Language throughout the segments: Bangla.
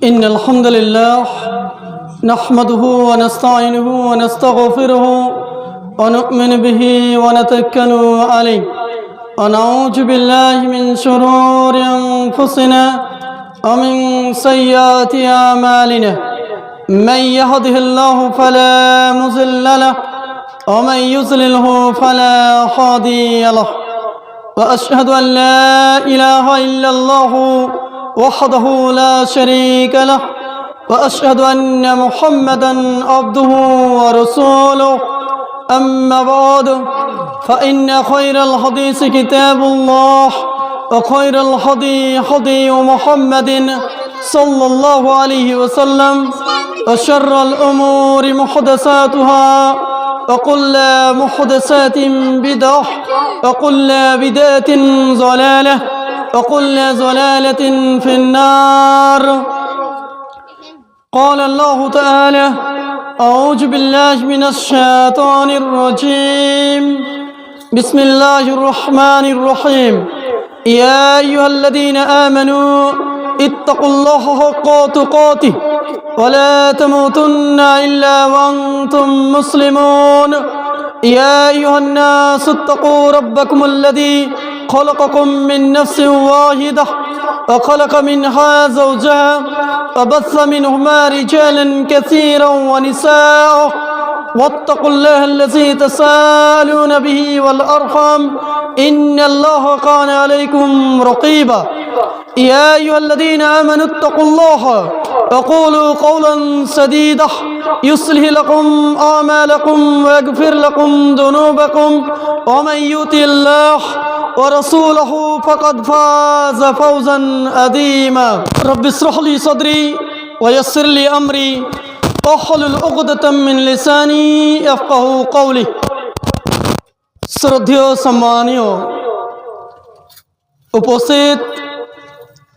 إن الحمد لله نحمده ونستعينه ونستغفره ونؤمن به ونتوكل عليه ونعوذ بالله من شرور أنفسنا ومن سيئات أعمالنا من يهده الله فلا مضل له ومن يضلله فلا هادي له وأشهد أن لا إله إلا الله وحده لا شريك له وأشهد أن محمدا عبده ورسوله أما بعد فإن خير الحديث كتاب الله وخير الهدي هدي محمد صلى الله عليه وسلم وشر الأمور محدثاتها وكل محدثات بدعة وكل بدعة ضلالة وكل ضلالة في النار. قال الله تعالى: أعوذ بالله من الشيطان الرجيم. بسم الله الرحمن الرحيم. يا أيها الذين آمنوا اتقوا الله حق تقاته ولا تموتن إلا وأنتم مسلمون. يا أيها الناس اتقوا ربكم الذي خلقكم من نفس واحدة وخلق منها زوجها وبث منهما رجالا كثيرا ونساء واتقوا الله الذي تساءلون به والأرحام إن الله كان عليكم رقيبا. يا أيها الذين آمنوا اتقوا الله وقولوا قولا سديدا يصلح لكم أعمالكم ويغفر لكم ذنوبكم ومن يطع الله ورسوله فقد فاز فوزا عظيما. رب اشرح لي صدري ويسر لي أمري واحلل عقدة من লিসানি ইয়াফকাহু কওলি। শ্রদ্ধেয় সম্মানীয় উপস্থিত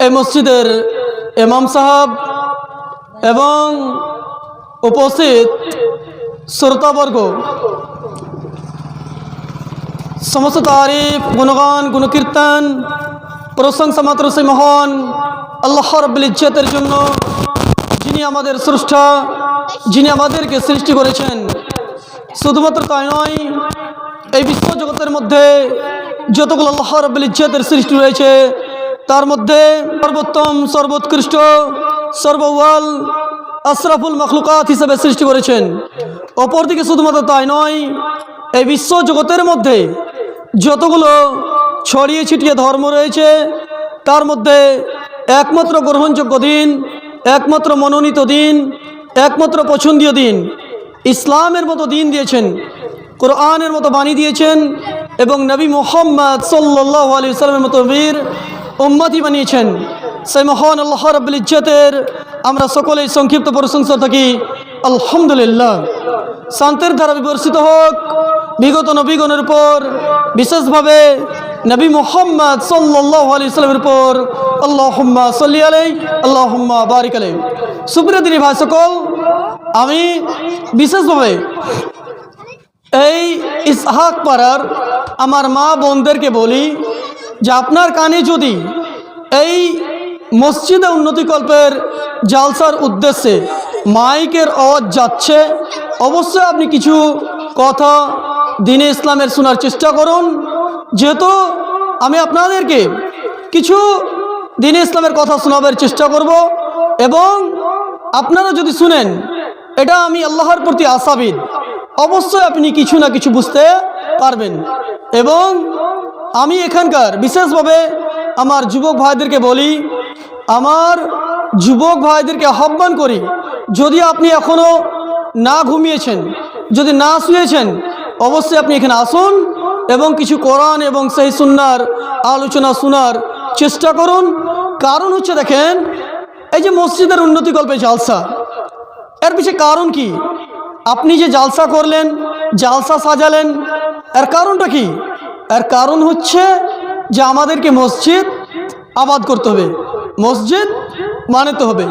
এই মসজিদের ইমাম সাহেব এবং উপস্থিত শ্রোতাবর্গ, সমস্ত তারিফ, গুণগান, গুণকীর্তন, প্রশংসা মাত্র সেই মহান আল্লাহ রাব্বুল ইজ্জতের জন্য, যিনি আমাদের স্রষ্টা, যিনি আমাদেরকে সৃষ্টি করেছেন। শুধুমাত্র তাই নয়, এই বিশ্বজগতের মধ্যে যতগুলো আল্লাহ রাব্বুল ইজ্জতের সৃষ্টি রয়েছে তার মধ্যে সর্বোত্তম, সর্বোৎকৃষ্ট, সর্বওয়াল, আশরাফুল মখলুকাত হিসেবে সৃষ্টি করেছেন। অপরদিকে শুধুমাত্র তাই নয়, এই বিশ্বজগতের মধ্যে যতগুলো ছড়িয়ে ছিটিয়ে ধর্ম রয়েছে তার মধ্যে একমাত্র গ্রহণযোগ্য দিন, একমাত্র মনোনীত দিন, একমাত্র পছন্দীয় দিন ইসলামের মতো দিন দিয়েছেন, কোরআনের মতো বাণী দিয়েছেন এবং নবী মুহাম্মদ সাল্লাল্লাহু আলাইহি ওয়াসাল্লামের মতো বীর উম্মতি বানিয়েছেন। সেই মহান আল্লাহ রাব্বুল ইজ্জতের আমরা সকলেই সংক্ষিপ্ত প্রশংসা থাকি আলহামদুলিল্লাহ। শান্তির ধারা বিবর্ষিত হোক বিগত নবীগণের উপর, বিশেষভাবে নবী মুহাম্মদ সাল্লাল্লাহু আলাইহি ওয়াসাল্লামের উপর। আল্লাহুম্মা সাল্লি আলাইহি আল্লাহুম্মা বারিক আলাইহি। সুপ্রিয় দিনী ভাই সকল, আমি বিশেষভাবে এই ইসহাক পাড়ার আমার মা বোনদেরকে বলি যে আপনার কানে যদি এই মসজিদে উন্নতিকল্পের জালসার উদ্দেশ্যে মাইকের আওয়াজ যাচ্ছে, অবশ্যই আপনি কিছু কথা দ্বীনে ইসলামের শোনার চেষ্টা করুন। যেহেতু আমি আপনাদেরকে কিছু দ্বীনে ইসলামের কথা শোনাবার চেষ্টা করব এবং আপনারা যদি শুনেন, এটা আমি আল্লাহর প্রতি আশাবাদী, অবশ্যই আপনি কিছু না কিছু বুঝতে পারবেন। এবং আমি এখানকার বিশেষভাবে আমার যুবক ভাইদেরকে বলি, আমার যুবক ভাইদেরকে আহ্বান করি, যদি আপনি এখনও না ঘুমিয়েছেন, যদি না শুয়েছেন, অবশ্যই আপনি এখানে আসুন এবং কিছু কোরআন এবং সেই সুন্নাহর আলোচনা শোনার চেষ্টা করুন। কারণ হচ্ছে, দেখেন, এই যে মসজিদের উন্নতিকল্পে জালসা, এর পিছনে কারণ কি? আপনি যে জালসা করলেন, জালসা সাজালেন, এর কারণটা কি? এর কারণ হচ্ছে যে আমাদেরকে মসজিদ আবাদ করতে হবে, মসজিদ মানতে হবে।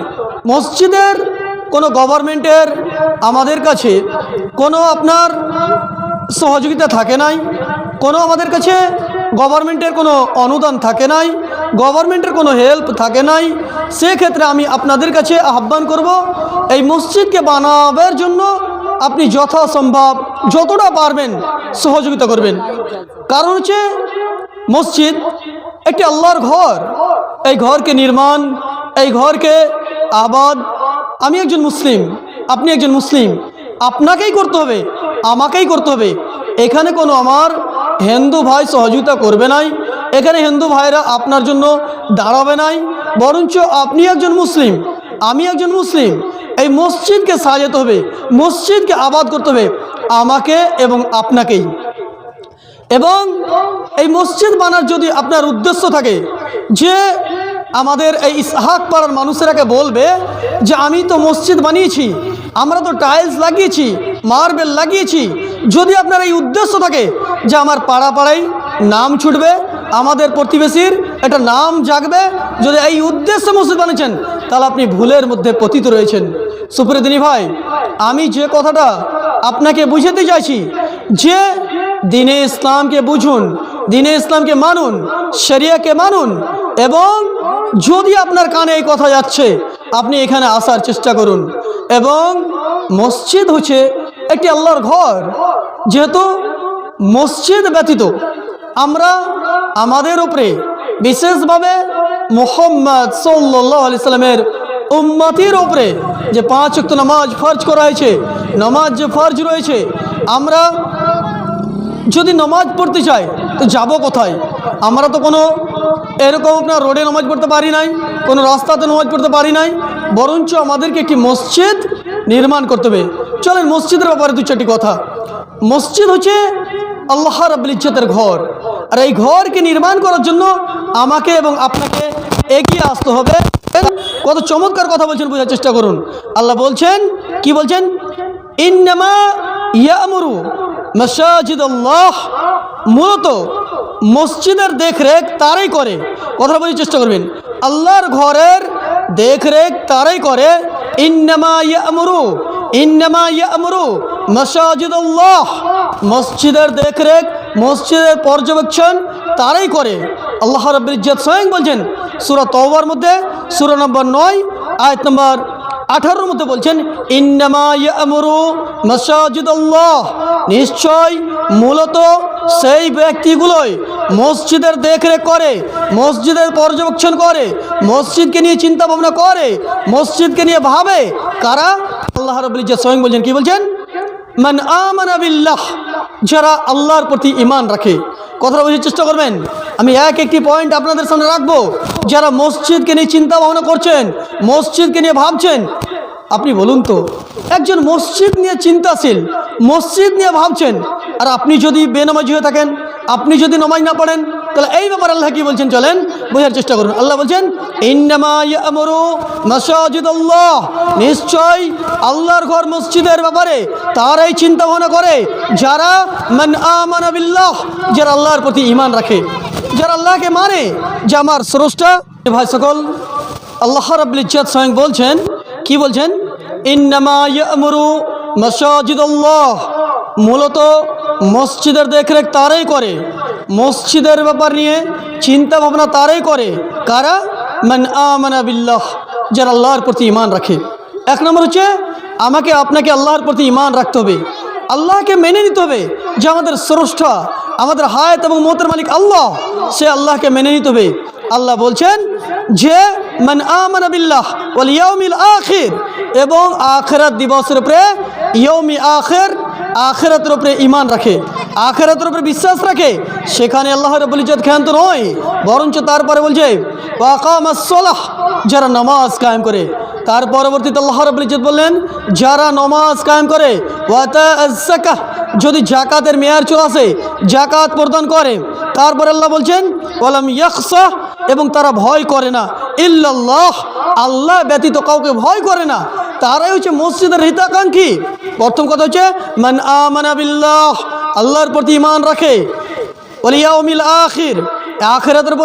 মসজিদের কোনো গভর্নমেন্টের আমাদের কাছে কোনো আপনার সহযোগিতা থাকে নাই, কোনো আমাদের কাছে গভর্নমেন্টের কোনো অনুদান থাকে নাই, গভর্নমেন্টের কোনো হেল্প থাকে নাই, সেক্ষেত্রে আমি আপনাদের কাছে আহ্বান করব এই মসজিদকে বানাবার জন্য আপনি যথাসম্ভব যতটা পারবেন সহযোগিতা করবেন। কারণ হচ্ছে মসজিদ একটি আল্লাহর ঘর, এই ঘরকে নির্মাণ, এই ঘরকে আবাদ আমি একজন মুসলিম, আপনি একজন মুসলিম, আপনাকেই করতে হবে, আমাকেই করতে হবে। এখানে কোনো আমার হিন্দু ভাই সহযোগিতা করবে নাই, এখানে হিন্দু ভাইরা আপনার জন্য দাঁড়াবে নাই, বরঞ্চ আপনি একজন মুসলিম, আমি একজন মুসলিম, এই মসজিদকে সাজাতে হবে, মসজিদকে আবাদ করতে হবে আমাকে এবং আপনাকেই। এবং এই মসজিদ বানার যদি আপনার উদ্দেশ্য থাকে যে আমাদের এই ইসহাক পাড়ার মানুষেরাকে বলবে যে আমি তো মসজিদ বানিয়েছি, আমরা তো টাইলস লাগিয়েছি, মার্বেল লাগিয়েছি, যদি আপনার এই উদ্দেশ্য থাকে যে আমার পাড়া পাড়ায় নাম ছুটবে, আমাদের প্রতিবেশীর একটা নাম জাগবে, যদি এই উদ্দেশ্যে মসজিদ বানিয়েছেন তাহলে আপনি ভুলের মধ্যে পতিত রয়েছেন। সুপ্রিয় দিনী ভাই, আমি যে কথাটা আপনাকে বুঝাতে চাইছি যে দ্বীনে ইসলামকে বুঝুন, দ্বীনে ইসলামকে মানুন, শরিয়াকে মানুন, এবং যদি আপনার কানে এই কথা যাচ্ছে আপনি এখানে আসার চেষ্টা করুন। এবং মসজিদ হচ্ছে একটি আল্লাহর ঘর, যেহেতু মসজিদ ব্যতীত আমরা আমাদের উপরে বিশেষভাবে মুহাম্মদ সাল্লাল্লাহু আলাইহি সাল্লামের উম্মতির উপরে যে 5 ওয়াক্ত নামাজ ফরজ করা হয়েছে, নামাজ যে ফরজ রয়েছে, আমরা যদি নামাজ পড়তে চাই তো যাব কোথায়? আমরা তো কোনো এরকম আপনার রোডে নামাজ পড়তে পারি নাই, কোনো রাস্তাতে নামাজ পড়তে পারি নাই, বরঞ্চ আমাদেরকে একটি মসজিদ নির্মাণ করতে হবে। চলেন মসজিদের ব্যাপারে দু চারটি কথা। মসজিদ হচ্ছে আল্লাহ রাব্বুল ইজ্জতের ঘর, আর এই ঘরকে নির্মাণ করার জন্য আমাকে এবং আপনাকে এগিয়ে আসতে হবে। কত চমৎকার কথা বলছেন, বোঝার চেষ্টা করুন। আল্লাহ বলছেন, কি বলছেন? ইন্নামা ইয়ামুরু মাসাজিদাল্লাহ, মূলত মসজিদের দেখরেখ তারাই করে। কথা বোঝার চেষ্টা করবেন, আল্লাহর ঘরের দেখরেখ তারাই করে। ইন্নামা ইয়ামুরু, ইন্নামা ইয়ামুরু মাসাজিদাল্লাহ, মসজিদের দেখরেখ, মসজিদের পর্যবেক্ষণ তারাই করে। আল্লাহ রাব্বুল ইজ্জত স্বয়ং বলছেন সূরা তাওবার মধ্যে, সূরা নম্বর 9 আয়াত নম্বর 18 মধ্যে বলছেন, ইন্নামা ইয়ামুরু মাসাজিদাল্লাহ, নিশ্চয় মূলত সেই ব্যক্তিগুলোই মসজিদের দেখরেখ করে, মসজিদের পর্যবেক্ষণ করে, মসজিদকে নিয়ে চিন্তা ভাবনা করে, মসজিদকে নিয়ে ভাবে। কারা? আল্লাহ রাব্বুল ইজ্জত স্বয়ং বলছেন, কি বলছেন? মান আমানা বিল্লাহ, যারা আল্লাহর প্রতি ঈমান রাখে। কথাটা বোঝার চেষ্টা করবেন, আমি একটি পয়েন্ট আপনাদের সামনে রাখবো। যারা মসজিদকে নিয়ে চিন্তা ভাবনা করছেন, মসজিদকে নিয়ে ভাবছেন, আপনি বলুন তো, একজন মসজিদ নিয়ে চিন্তাশীল, মসজিদ নিয়ে ভাবছেন, আর আপনি যদি বেনামাজি হয়ে থাকেন, আপনি যদি নামাজ না পড়েন, তাহলে এই ব্যাপারে আল্লাহ কি বলছেন চলেন বোঝার চেষ্টা করুন। আল্লাহ বলছেন, ইন্নামা ইয়ামুরু মাসাজিদাল্লাহ, নিশ্চয় আল্লাহর ঘর মসজিদের ব্যাপারে তারাই চিন্তা ভাবনা করে যারা মান আমানা বিল্লাহ, যারা আল্লাহর প্রতি ঈমান রাখে, যারা আল্লাহকে মানে যে আমার স্রষ্টা। ভাই সকল, আল্লাহ রাব্বুল ইজ্জত স্বয়ং বলছেন, কি বলছেন? ইন্নামা ইয়ামুরু মাসাজিদাল্লাহ, মূলত মসজিদের দেখরেখ তারাই করে, মসজিদের ব্যাপার নিয়ে চিন্তা ভাবনা তারাই করে। কারা? মান আমানা বিল্লাহ, যারা আল্লাহর প্রতি ঈমান রাখে। এক নম্বর হচ্ছে আমাকে আপনাকে আল্লাহর প্রতি ঈমান রাখতে হবে, আল্লাহকে মেনে নিতে হবে যে আমাদের স্রষ্টা, আমাদের হায়াত এবং মৌতের মালিক আল্লাহ, সে আল্লাহকে মেনে নিতে হবে। আল্লাহ বলছেন যে মান আমানা বিল্লাহ ওয়াল ইয়াউমিল আখির, এবং আখিরাত দিবসের উপরে, ইয়াউমি আখির, আখিরাতের উপরে ঈমান রাখে, আখিরাতের উপরে বিশ্বাস রাখে, সেখানে আল্লাহ রাব্বুল ইজ্জত ক্ষান্ত নয়, বরঞ্চ তারপরে বলছে ওয়া আকামাস সালাহ, যারা নামাজ কায়েম করে। তার পরবর্তীতে আল্লাহ রাব্বুল ইজ্জত বললেন, যারা নামাজ কায়েম করে, ওয়া আতা'আজ যাকাহ, যদি জাকাতের মেয়াদ চলে আসে জাকাত প্রদান করে। তারপর আল্লাহ বলছেন ওয়ালাম ইয়াখশা, এবং তারা ভয় করে না, ইল্লাল্লাহ, আল্লাহ ব্যতীত কাউকে ভয় করে না, তারাই হচ্ছে মসজিদের হিতাকাঙ্ক্ষী। প্রথম কথা হচ্ছে মান আমানা বিল্লাহ, আল্লাহর প্রতি ঈমান রাখে, ওয়াল ইয়াউমিল আখির, আখিরাতের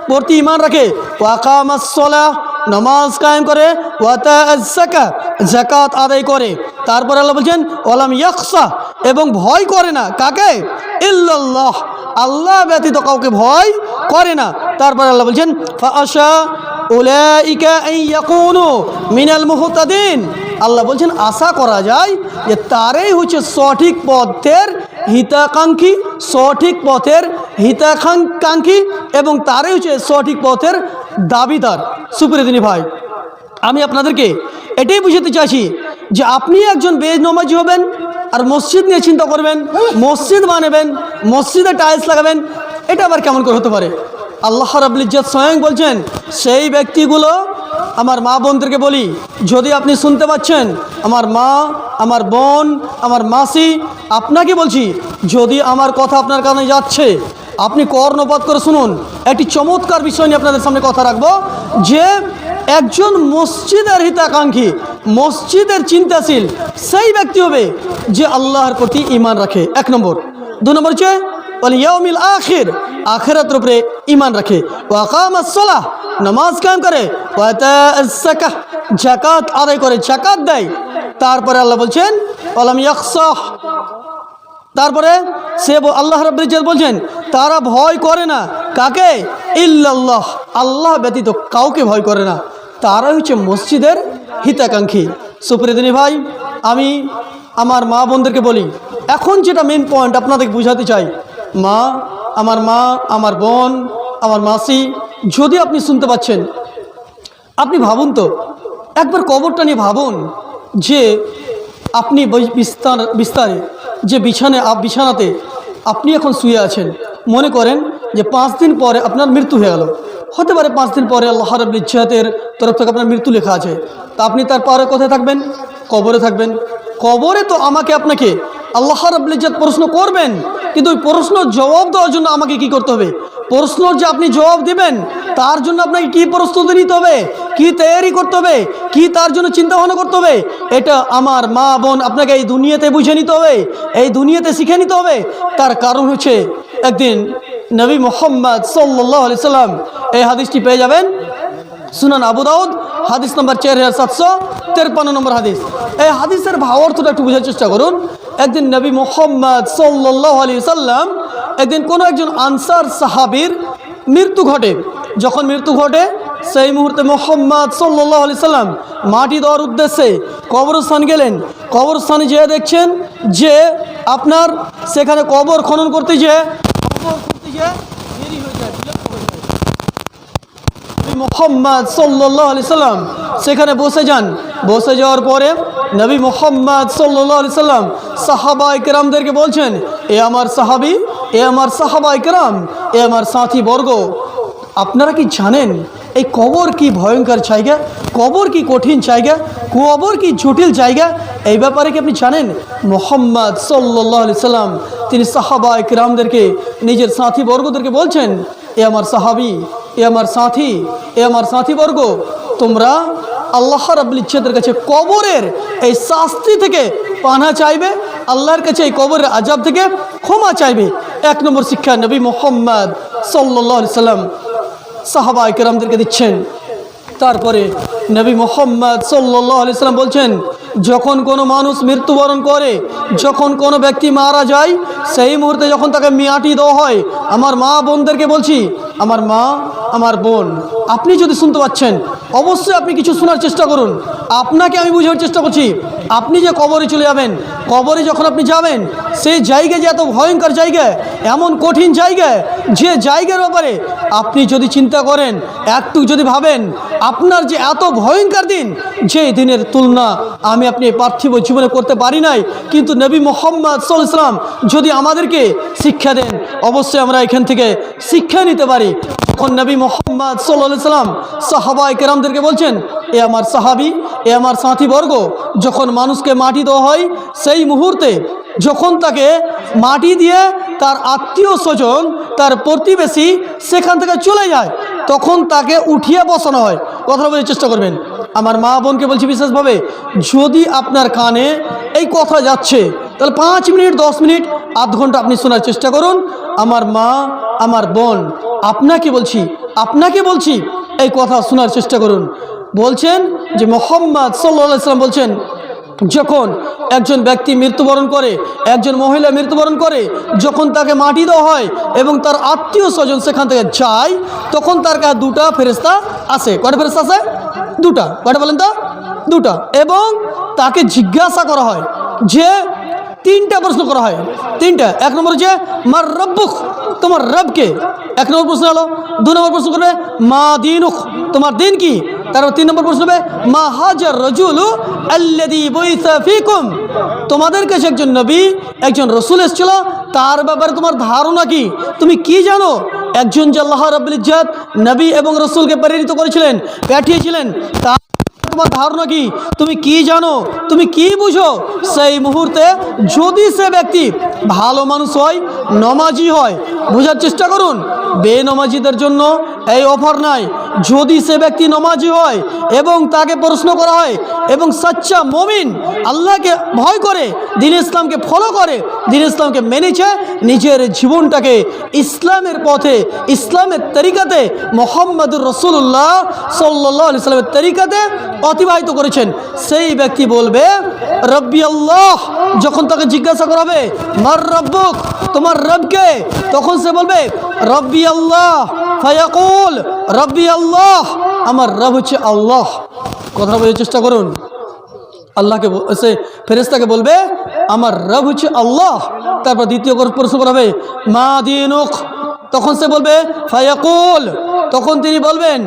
প্রতি ঈমান রাখে, ওয়া আকামাস সালাহ, নামাজ কায়েম করে, ওয়া আতা'আজ যাকাত, যাকাত আদায় করে। তারপর আল্লাহ বলছেন ওয়ালাম ইয়াখশা, এবং ভয় করে না, কাকে? ইল্লাল্লাহ, আল্লাহ ব্যতীত কাউকে ভয় করে না। তারপরে আল্লাহ বলছেন ফাআশা উলাইকা আন ইয়াকুনু মিনাল মুহতাদিন। আল্লাহ বলছেন আশা করা যায় যে তারাই হচ্ছে সঠিক পথের হিতাকাঙ্ক্ষী, সঠিক পথের হিতাকাঙ্ক্ষী এবং তারাই হচ্ছে সঠিক পথের দাবিদার। সুপ্রিয় ভাই, আমি আপনাদেরকে এটাই বুঝাতে চাইছি যে আপনি একজন বেনমাজি হবেন আর মসজিদ নিয়ে চিন্তা করবেন, মসজিদ বানাবেন, মসজিদে টাইলস লাগাবেন, এটা আবার কেমন করে হতে পারে? আল্লাহ রাব্বুল ইজ্জত স্বয়ং বলছেন সেই ব্যক্তিগুলো, আমার মা বোনদেরকে বলি, যদি আপনি শুনতে পাচ্ছেন, আমার মা, আমার বোন, আমার মাসি, আপনাকে বলছি, যদি আমার কথা আপনার কানে যাচ্ছে, আপনি কর্ণপাত করে শুনুন। একটি চমৎকার বিষয় নিয়ে আপনাদের সামনে কথা রাখবো যে একজন মসজিদের হিতাকাঙ্ক্ষী, মসজিদের চিন্তাশীল সেই ব্যক্তি হবে যে আল্লাহর প্রতি ঈমান রাখে, 1 নম্বর। 2 নম্বর হচ্ছে ওয়াল ইয়াউমিল আখির, আখিরাতের উপরে ঈমান রাখে, ওয়া আকামাস সালাহ, নামাজ কায়েম করে, ওয়া আতাআস যাকাহ, যাকাত আদায় করে, যাকাত দেয়। তারপরে আল্লাহ বলছেন ওয়ালাম ইয়াখশাহ, তারপরে সে আল্লাহ রাব্বুল ইজ্জত বলছেন তারা ভয় করে না কাকে? ইল্লাল্লাহ, আল্লাহ ব্যতীত কাউকে ভয় করে না। তারা হচ্ছে মসজিদের হিতাকাঙ্ক্ষী। সুপ্রিয় ভাই, আমি আমার মা বোনদেরকে বলি, এখন যেটা মেন পয়েন্ট আপনাদের বুঝাতে চাই, মা, আমার বোন, আমার মাসি, যদি আপনি শুনতে পাচ্ছেন, আপনি ভাবুন তো, একবার কবরটা নিয়ে ভাবুন যে আপনি বিস্তারে যে বিছানাতে আপনি এখন শুয়ে আছেন, মনে করেন যে 5 দিন পরে আপনার মৃত্যু হয়ে গেল। হতে পারে 5 দিন পরে আল্লাহ রাব্বুল ইজ্জতের তরফ থেকে আপনার মৃত্যু লেখা আছে, তা আপনি তারপরে কোথায় থাকবেন? কবরে থাকবেন। কবরে তো আমাকে আপনাকে আল্লাহ রাব্বুল ইজ্জত প্রশ্ন করবেন, কিন্তু ওই প্রশ্ন জবাব দেওয়ার জন্য আমাকে কি করতে হবে? প্রশ্নর যে আপনি জবাব দেবেন তার জন্য আপনাকে কি প্রস্তুতি নিতে হবে, কি তৈরি করতে হবে, কি তার জন্য চিন্তা ভাবনা করতে হবে, এটা আমার মা বোন আপনাকে এই দুনিয়াতে বুঝে নিতে হবে, এই দুনিয়াতে শিখে নিতে হবে। তার কারণ হচ্ছে একদিন নবী মুহাম্মদ সাল্লাল্লাহু আলাইহি সাল্লাম, এই হাদিসটি পেয়ে যাবেন সুনান আবু দাউদ, হাদিস নম্বর 4753 নম্বর হাদিস। এই হাদিসের ভাবার্থটা একটু বোঝার চেষ্টা করুন। একদিন নবী মুহাম্মদ সাল্লাল্লাহু আলাইহি সাল্লাম, একদিন কোনো একজন আনসার সাহাবীর মৃত্যু ঘটে। যখন মৃত্যু ঘটে সেই মুহূর্তে মুহাম্মদ সাল্লাল্লাহু আলাইহি সাল্লাম মাটি দেওয়ার উদ্দেশ্যে কবরস্থান গেলেন। কবরস্থানে যেয়ে দেখছেন যে আপনার সেখানে কবর খনন করতে যেয়ে দেরি হয়ে যায়, মুহাম্মদ সাল্লাল্লাহু আলাইহি সাল্লাম সেখানে বসে যান। বসে যাওয়ার পরে নবী মুহাম্মদ সাল্লাল্লাহু আলাইহি সাল্লাম সাহাবায়ে কেরামদেরকে বলছেন, এ আমার সাহাবী, এ আমার সাহাবায়ে কেরাম, এ আমার সাথী বর্গ, আপনারা কি জানেন এই কবর কি ভয়ঙ্কর জায়গা, কবর কি কঠিন জায়গা, কবর কি জটিল জায়গা, এই ব্যাপারে কি আপনি জানেন? মুহাম্মদ সাল্লাল্লাহু আলাইহি সাল্লাম তিনি সাহাবায়ে কেরামদেরকে, নিজের সাথী বর্গদেরকে বলছেন, এ আমার সাহাবী, এ আমার সাথী, এ আমার সাথীবর্গ, তোমরা আল্লাহ রাব্বুল ইজ্জতের কাছে কবরের এই শাস্তি থেকে পানা চাইবে, আল্লাহর কাছে এই কবরের আযাব থেকে ক্ষমা চাইবে। 1 নম্বর শিক্ষা নবী মুহাম্মদ সাল্লাল্লাহু আলাইহি সাল্লাম সাহাবায়ে কেরামদেরকে দিচ্ছেন। তারপরে নবী মুহাম্মদ সাল্লাল্লাহু আলাইহি সাল্লাম বলছেন, যখন কোনো মানুষ মৃত্যুবরণ করে, যখন কোনো ব্যক্তি মারা যায়, সেই মুহূর্তে যখন তাকে মাটি দেওয়া হয়, আমার মা বোনদেরকে বলছি, আমার মা, আমার বোন, আপনি যদি শুনতে পাচ্ছেন অবশ্যই আপনি কিছু শোনার চেষ্টা করুন। আপনাকে আমি বুঝানোর চেষ্টা করছি, আপনি যে কবরে চলে যাবেন, কবরে যখন আপনি যাবেন, সেই জায়গা যে এত ভয়ঙ্কর জায়গা, এমন কঠিন জায়গা, যে জায়গার ব্যাপারে আপনি যদি চিন্তা করেন, একটু যদি ভাবেন, আপনার যে এত ভয়ঙ্কর দিন, যে দিনের তুলনা আমি আপনি পার্থিব জীবনে করতে পারি নাই, কিন্তু নবী মুহাম্মদ সাল্লাল্লাহু আলাইহি সাল্লাম যদি আমাদেরকে শিক্ষা দেন, অবশ্যই আমরা এখান থেকে শিক্ষা নিতে পারি। যখন নবী মুহাম্মদ সাল্লাল্লাহু আলাইহি সাল্লাম সাহাবায়ে কেরামদেরকে বলছেন, এ আমার সাহাবী, এ আমার সাথীবর্গ, যখন মানুষকে মাটি দেওয়া হয়, সেই মুহূর্তে যখন তাকে মাটি দিয়ে তার আত্মীয় স্বজন, তার প্রতিবেশী সেখান থেকে চলে যায়, তখন তাকে উঠিয়ে বসানো হয়। কথা বলার চেষ্টা করবেন। আমার মা বোনকে বলছি বিশেষভাবে, যদি আপনার কানে এই কথা যাচ্ছে, তাহলে 5 মিনিট, 10 মিনিট, আধ ঘন্টা আপনি শোনার চেষ্টা করুন। আমার মা, আমার বোন, আপনাকে বলছি এই কথা শোনার চেষ্টা করুন। বলছেন যে মুহাম্মদ সাল্লাল্লাহু আলাইহি সাল্লাম বলছেন, যখন একজন ব্যক্তি মৃত্যুবরণ করে, একজন মহিলা মৃত্যুবরণ করে, যখন তাকে মাটি দেওয়া হয় এবং তার আত্মীয় স্বজন সেখান থেকে যায়, তখন তার কাছে দুটা ফেরেশতা আসে। কয়টা ফেরেশতা আছে? দুটা। কয়টা বলেন তো? দুটা। এবং তাকে জিজ্ঞাসা করা হয় যে তিনটা প্রশ্ন করা হয়, তিনটা। এক নম্বর হচ্ছে মার রব্বুক, তোমার রবকে, এক নম্বর প্রশ্ন হলো। দু নম্বর প্রশ্ন করবে মা দিনুক, তোমার দিন কি। তারপর তিন নম্বর প্রশ্ন হবে মা হাজার রজুলু আল্লাযী বুইসা ফীকুম, তোমাদের কাছে একজন নবী, একজন রসুল এসেছিল, তার ব্যাপারে তোমার ধারণা কি, তুমি কি জানো। একজন যে আল্লাহ রাব্বুল ইজ্জত নবী এবং রসুলকে প্রেরিত করেছিলেন, পাঠিয়েছিলেন, তার তোমার ধারণা কি, তুমি কি জানো, তুমি কি বুঝো। সেই মুহূর্তে যদি সে ব্যক্তি ভালো মানুষ হয়, নমাজি হয়, বোঝার চেষ্টা করুন, বেনমাজিদের জন্য এই অফার নাই। যদি সে ব্যক্তি নমাজি হয় এবং তাকে প্রশ্ন করা হয় এবং সচ্চা মুমিন, আল্লাহকে ভয় করে, দ্বীন ইসলামকে ফলো করে, দ্বীন ইসলামকে মেনেছে, নিজের জীবনটাকে ইসলামের পথে, ইসলামের তরিকাতে, মুহাম্মদুর রাসূলুল্লাহ সাল্লাল্লাহু আলাইহি সাল্লামের তরিকাতে অতিবাহিত করেছেন, সেই ব্যক্তি বলবে রব্বি আল্লাহ। যখন তাকে জিজ্ঞাসা করা হবে মার রব্বুক, তোমার রবকে, তখন সে বলবে রব্বি আল্লাহ। ফায়াকুল রব্বি আল্লাহ, আমার রব হচ্ছে আল্লাহ। কথা বোঝার চেষ্টা করুন। আল্লাহকে সে ফেরেশতাকে বলবে আমার রব হচ্ছে আল্লাহ। তারপর দ্বিতীয় প্রশ্ন করা হবে মা দিনুক, তখন সে বলবে ফায়াকুল, তখন তিনি বলবেন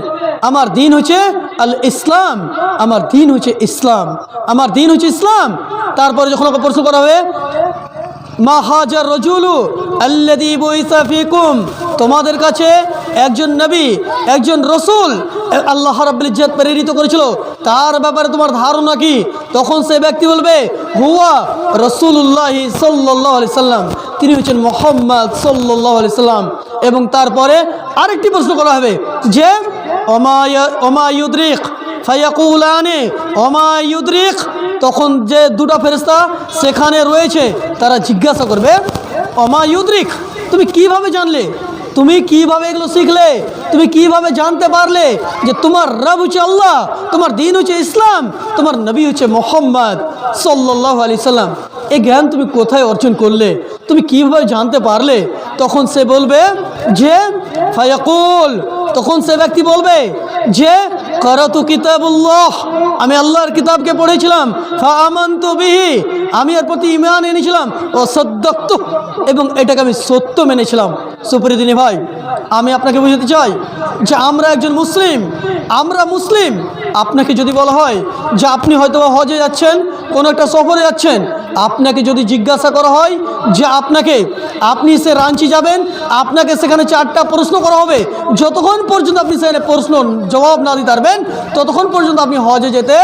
আমার দিন হচ্ছে আল ইসলাম, আমার দিন হচ্ছে ইসলাম, আমার দিন হচ্ছে ইসলাম। তারপরে যখন ওকে প্রশ্ন করা হবে মা হাজার রজুলু আল্লাযী বুইসা ফীকুম, তোমাদের কাছে একজন নবী, একজন রসুল আল্লাহ রাব্বুল ইজ্জত প্রেরিত করেছিল, তার ব্যাপারে তোমার ধারণা কি। তখন সে ব্যক্তি বলবে হুয়া রাসূলুল্লাহ সাল্লাল্লাহু আলাইহি সাল্লাম, তিনি হচ্ছেন মুহাম্মদ সাল্লাল্লাহু আলাইহি সাল্লাম। এবং তারপরে আরেকটি প্রশ্ন করা হবে যে ওমা ইউদরিক ফায়াকুলানি ওমা ইউদরিক, তখন যে দুটা ফেরেশতা সেখানে রয়েছে তারা জিজ্ঞাসা করবে ওমা ইউদরিক, তুমি কিভাবে জানলে, তুমি কিভাবে এগুলো শিখলে, তুমি কিভাবে জানতে পারলে যে তোমার রব হচ্ছে আল্লাহ, তোমার দিন হচ্ছে ইসলাম, তোমার নবী হচ্ছে মুহাম্মদ সাল্লাল্লাহু আলাইহি সাল্লাম, এই জ্ঞান তুমি কোথায় অর্জন করলে, তুমি কিভাবে জানতে পারলে। তখন সে বলবে যে ফায়াকুল, তখন সে ব্যক্তি বলবে যে কারাতু কিতাবুল্লাহ, আমি আল্লাহর কিতাবকে পড়েছিলাম, ফাআমানতু বিহি, আমি এর প্রতি ঈমান এনেছিলাম, ও সাদ্দাকতু, এবং এটাকে আমি সত্য মেনেছিলাম। সুপ্রিয় দিনী ভাই, আমি আপনাকে বুঝাতে চাই যে আমরা একজন মুসলিম, আমরা মুসলিম। আপনাকে যদি বলা হয় যে আপনি হয়তো হজে যাচ্ছেন, কোনো একটা সফরে যাচ্ছেন, আপনাকে যদি জিজ্ঞাসা করা হয় যে আপনি সে রাঞ্চি যাবেন, আপনাকে সেখানে 4টা প্রশ্ন করা হবে, যতক্ষণ পর্যন্ত আপনি সেখানে প্রশ্ন জবাব না দিতে পারবেন ততক্ষণ পর্যন্ত আপনি হজে যেতে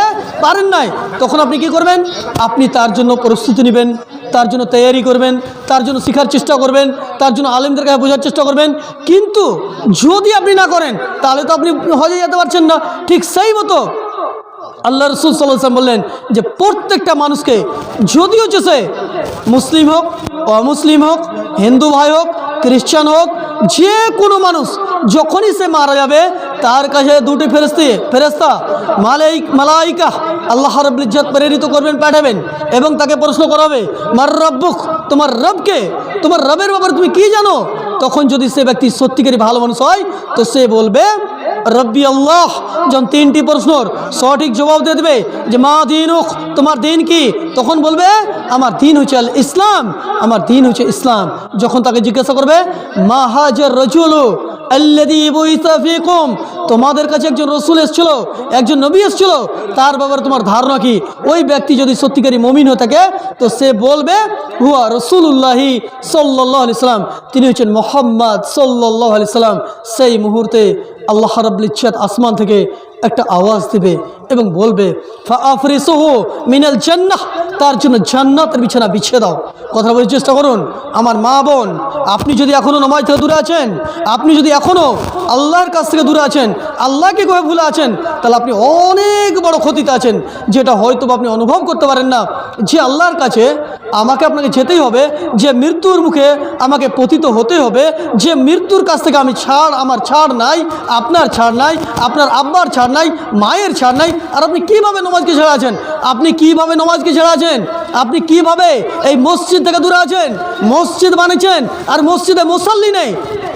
পারেন নাই। তখন আপনি কি করবেন? আপনি তার জন্য প্রস্তুতি নেবেন, তার জন্য তৈরি করবেন, তার জন্য শেখার চেষ্টা করবেন, তার জন্য আলেমদের কাছে বোঝার চেষ্টা করবেন। কিন্তু যদি আপনি না করেন তাহলে তো আপনি হজে যেতে পারছেন না। ঠিক সেই মতো আল্লাহ রাসূল সাল্লাল্লাহু আলাইহি ওয়াসাল্লাম বললেন যে প্রত্যেকটা মানুষকে, যদি হচ্ছে সে মুসলিম হোক, অমুসলিম হোক, হিন্দু ভাই হোক, খ্রিস্টান হোক, যে কোনো মানুষ যখনই সে মারা যাবে তার কাছে দুটি ফেরেশতা মালাইকা আল্লাহ রাব্বুল ইজ্জত প্রেরিত করবেন, পাঠাবেন, এবং তাকে প্রশ্ন করা হবে মার রব্বুক, তোমার রবকে, তোমার রবের ব্যাপারে তুমি কি জানো। তখন যদি সে ব্যক্তি সত্যিকারই ভালো মানুষ হয় তো সে বলবে রব্বি আল্লাহ। যখন 3টি প্রশ্নর সঠিক জবাব দিয়ে দেবে যে মা দিনুক, তোমার দিন কি, তখন বলবে আমার দিন হচ্ছে আল ইসলাম, আমার দিন হচ্ছে ইসলাম। যখন তাকে জিজ্ঞাসা করবে মা হাজার রাজুলু আল্লাযী বুইসা ফীকুম, তোমাদের কাছে একজন রসুল এসেছিল, একজন নবী এসেছিল, তার ব্যাপারে তোমার ধারণা কি। ওই ব্যক্তি যদি সত্যিকারী মুমিন হয়ে থাকে তো সে বলবে হুয়া রাসূলুল্লাহ সাল্লাল্লাহু আলাইহি সাল্লাম, তিনি হচ্ছেন মুহাম্মদ সাল্লাল্লাহু আলাইহি সাল্লাম। সেই মুহূর্তে আল্লাহ রাব্বুল ইজ্জত আসমান থেকে একটা আওয়াজ দেবে এবং বলবে ফাআফরিসুহু মিনাল জান্নাহ, তার জন্য জান্নাতের বিছানা বিছিয়ে দাও। কথা বলার চেষ্টা করুন। আমার মা বোন, আপনি যদি এখনও নামাজ থেকে দূরে আছেন, আপনি যদি এখনও আল্লাহর কাছ থেকে দূরে আছেন, আল্লাহকে কবে ভুলে আছেন, তাহলে আপনি অনেক বড় ক্ষতিতে আছেন, যেটা হয়তো আপনি অনুভব করতে পারেন না। যে আল্লাহর কাছে আমাকে আপনাকে যেতেই হবে, যে মৃত্যুর মুখে আমাকে পতিত হতে হবে, যে মৃত্যুর কাছ থেকে আমার ছাড় নাই, আপনার ছাড় নাই, আপনার আব্বার ছাড় নাই, মায়ের ছাড় নাই। আর আপনি কিভাবে নামাজকে ছেড়ে আছেন? আপনি কিভাবে নামাজকে ছেড়ে আছেন? আপনি কিভাবে এই মসজিদ থেকে দূরে আছেন? মসজিদ বানিয়েছেন আর মসজিদে মুসাল্লি নেই।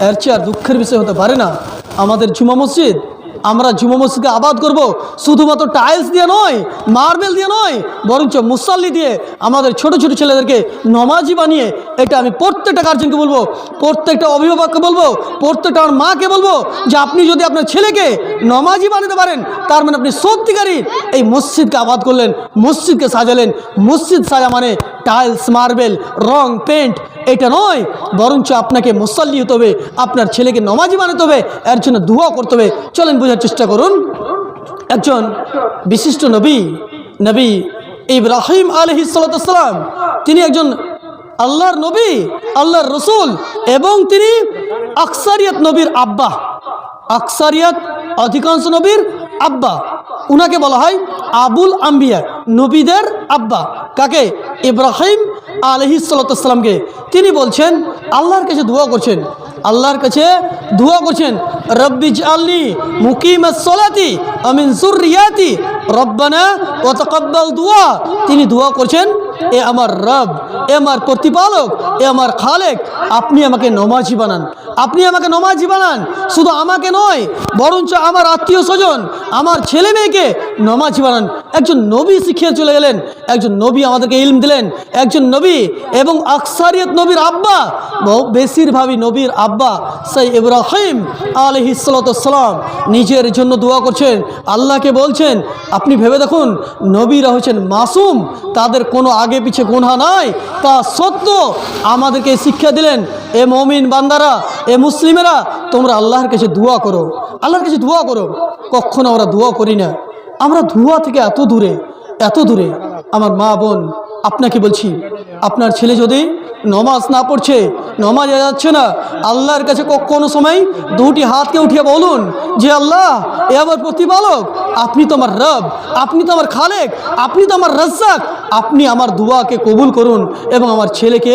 এর চেয়ে আর দুঃখের বিষয় হতে পারে না। আমাদের জুমা মসজিদ, আমরা জুমা মসজিদকে আবাদ করব শুধুমাত্র টাইলস দিয়ে নয়, মার্বেল দিয়ে নয়, বরঞ্চ মুসাল্লি দিয়ে আমাদের ছোট ছোট ছেলেদেরকে নমাজি বানিয়ে, এটা আমি প্রত্যেকটা গার্জেনকে বলবো, প্রত্যেকটা অভিভাবককে বলবো, প্রত্যেকটা আমার মাকে বলবো যে আপনি যদি আপনার ছেলেকে নমাজি বানাতে পারেন, তার মানে আপনি সত্যিকারই এই মসজিদকে আবাদ করলেন, মসজিদকে সাজালেন। মসজিদ সাজা মানে টাইলস, মার্বেল, রং, পেন্ট এটা নয়, বরঞ্চ আপনাকে মুসাল্লি হতে হবে, আপনার ছেলেকে নমাজি বানাতে হবে, এর জন্য দোয়া করতে হবে। চলেন বোঝার চেষ্টা করুন। একজন বিশিষ্ট নবী ইব্রাহিম আলাইহিস সালাম, তিনি একজন আল্লাহর নবী, আল্লাহর রসুল, এবং তিনি আকসারিয়াত নবীর আব্বা, আকসারিয়াত অধিকাংশ নবীর আব্বা। উনাকে বলা হয় আবুল আম্বিয়া, নবীদের আব্বা। কাকে? ইব্রাহিম আলাইহিস সালামকে। তিনি বলছেন, আল্লাহর কাছে দোয়া করছেন, আল্লাহর কাছে দোয়া করছেন, রব্বি জাআলনি মুকিমাস সলাতি ওয়া মিন যুররিয়াতি রব্বানা ওয়া তাকাব্বাল দুআ। তিনি দোয়া করছেন, এ আমার রব, এ আমার প্রতিপালক, এ আমার খালেক, আপনি আমাকে নমাজি বানান, আপনি আমাকে নমাজি বানান। শুধু আমাকে নয়, বরঞ্চ আমার আত্মীয় স্বজন, আমার ছেলে মেয়েকে নমাজি বানান। একজন নবী শিখিয়ে চলে গেলেন, একজন নবী আমাদেরকে ইলম দিলেন, একজন নবী এবং আকসারিয়ত নবীর আব্বা, বেশিরভাগই নবীর আব্বা সেই ইব্রাহিম আলাইহিস সালাম নিজের জন্য দোয়া করছেন, আল্লাহকে বলছেন। আপনি ভেবে দেখুন, নবীরা হচ্ছেন মাসুম, তাদের কোনো আগে পিছে গুনাহ নাই, তা সত্ত্বেও আমাদেরকে শিক্ষা দিলেন, এ মুমিন বান্দারা, এ মুসলিমেরা, তোমরা আল্লাহর কাছে দোয়া করো, আল্লাহর কাছে দোয়া করো। কখনো আমরা দোয়া করি না, আমরা দোয়া থেকে এত দূরে, এত দূরে। আমার মা বোন, আপনাকে বলছি, আপনার ছেলে যদি নমাজ না পড়ছে, নমাজে যাচ্ছে না, আল্লাহর কাছে কোনো সময় দুটি হাতকে উঠিয়ে বলুন যে আল্লাহ, এ আমার প্রতিপালক, আপনি তো আমার রব, আপনি তো আমার খালেক, আপনি তো আমার রাজ্জাক, আপনি আমার দুয়াকে কবুল করুন এবং আমার ছেলেকে,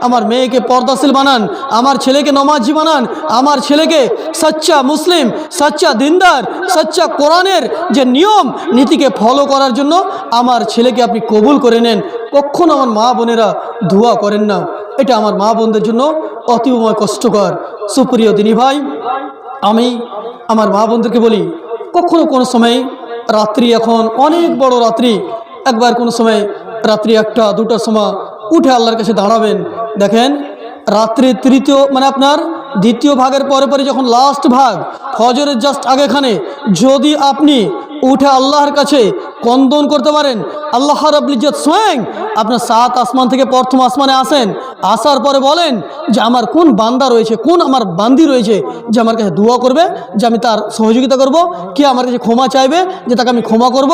আমার মেয়েকে পর্দাশীল বানান, আমার ছেলেকে নমাজি বানান, আমার ছেলেকে সচ্চা মুসলিম, সচ্চা দিনদার, সচ্চা কোরআনের যে নিয়ম নীতিকে ফলো করার জন্য আমার ছেলেকে আপনি কবুল করে নেন। কখনো আমার মা বোনেরা দোয়া করেন না, এটা আমার মা বোনদের জন্য অতীবময় কষ্টকর। সুপ্রিয় দিনী ভাই, আমি আমার মা বোনদেরকে বলি, কখনো কোনো সময় রাত্রি, এখন অনেক বড় রাত্রি, একবার কোনো সময় রাত্রি 1টা 2টার সময় উঠে আল্লাহর কাছে দাঁড়াবেন। দেখেন, রাত্রির তৃতীয় মানে আপনার দ্বিতীয় ভাগের পরে পরে যখন লাস্ট ভাগ, ফজরের জাস্ট আগেখানে যদি আপনি উঠে আল্লাহর কাছে কন্দন করতে পারেন, আল্লাহ রাব্বুল ইজ্জত স্বয়ং আপনার 7 আসমান থেকে প্রথম আসমানে আসেন, আসার পরে বলেন যে আমার কোন বান্দা রয়েছে, কোন আমার বান্দি রয়েছে যে আমার কাছে দোয়া করবে, যে আমি তার সহযোগিতা করব, কে আমার কাছে ক্ষমা চাইবে যে তাকে আমি ক্ষমা করব।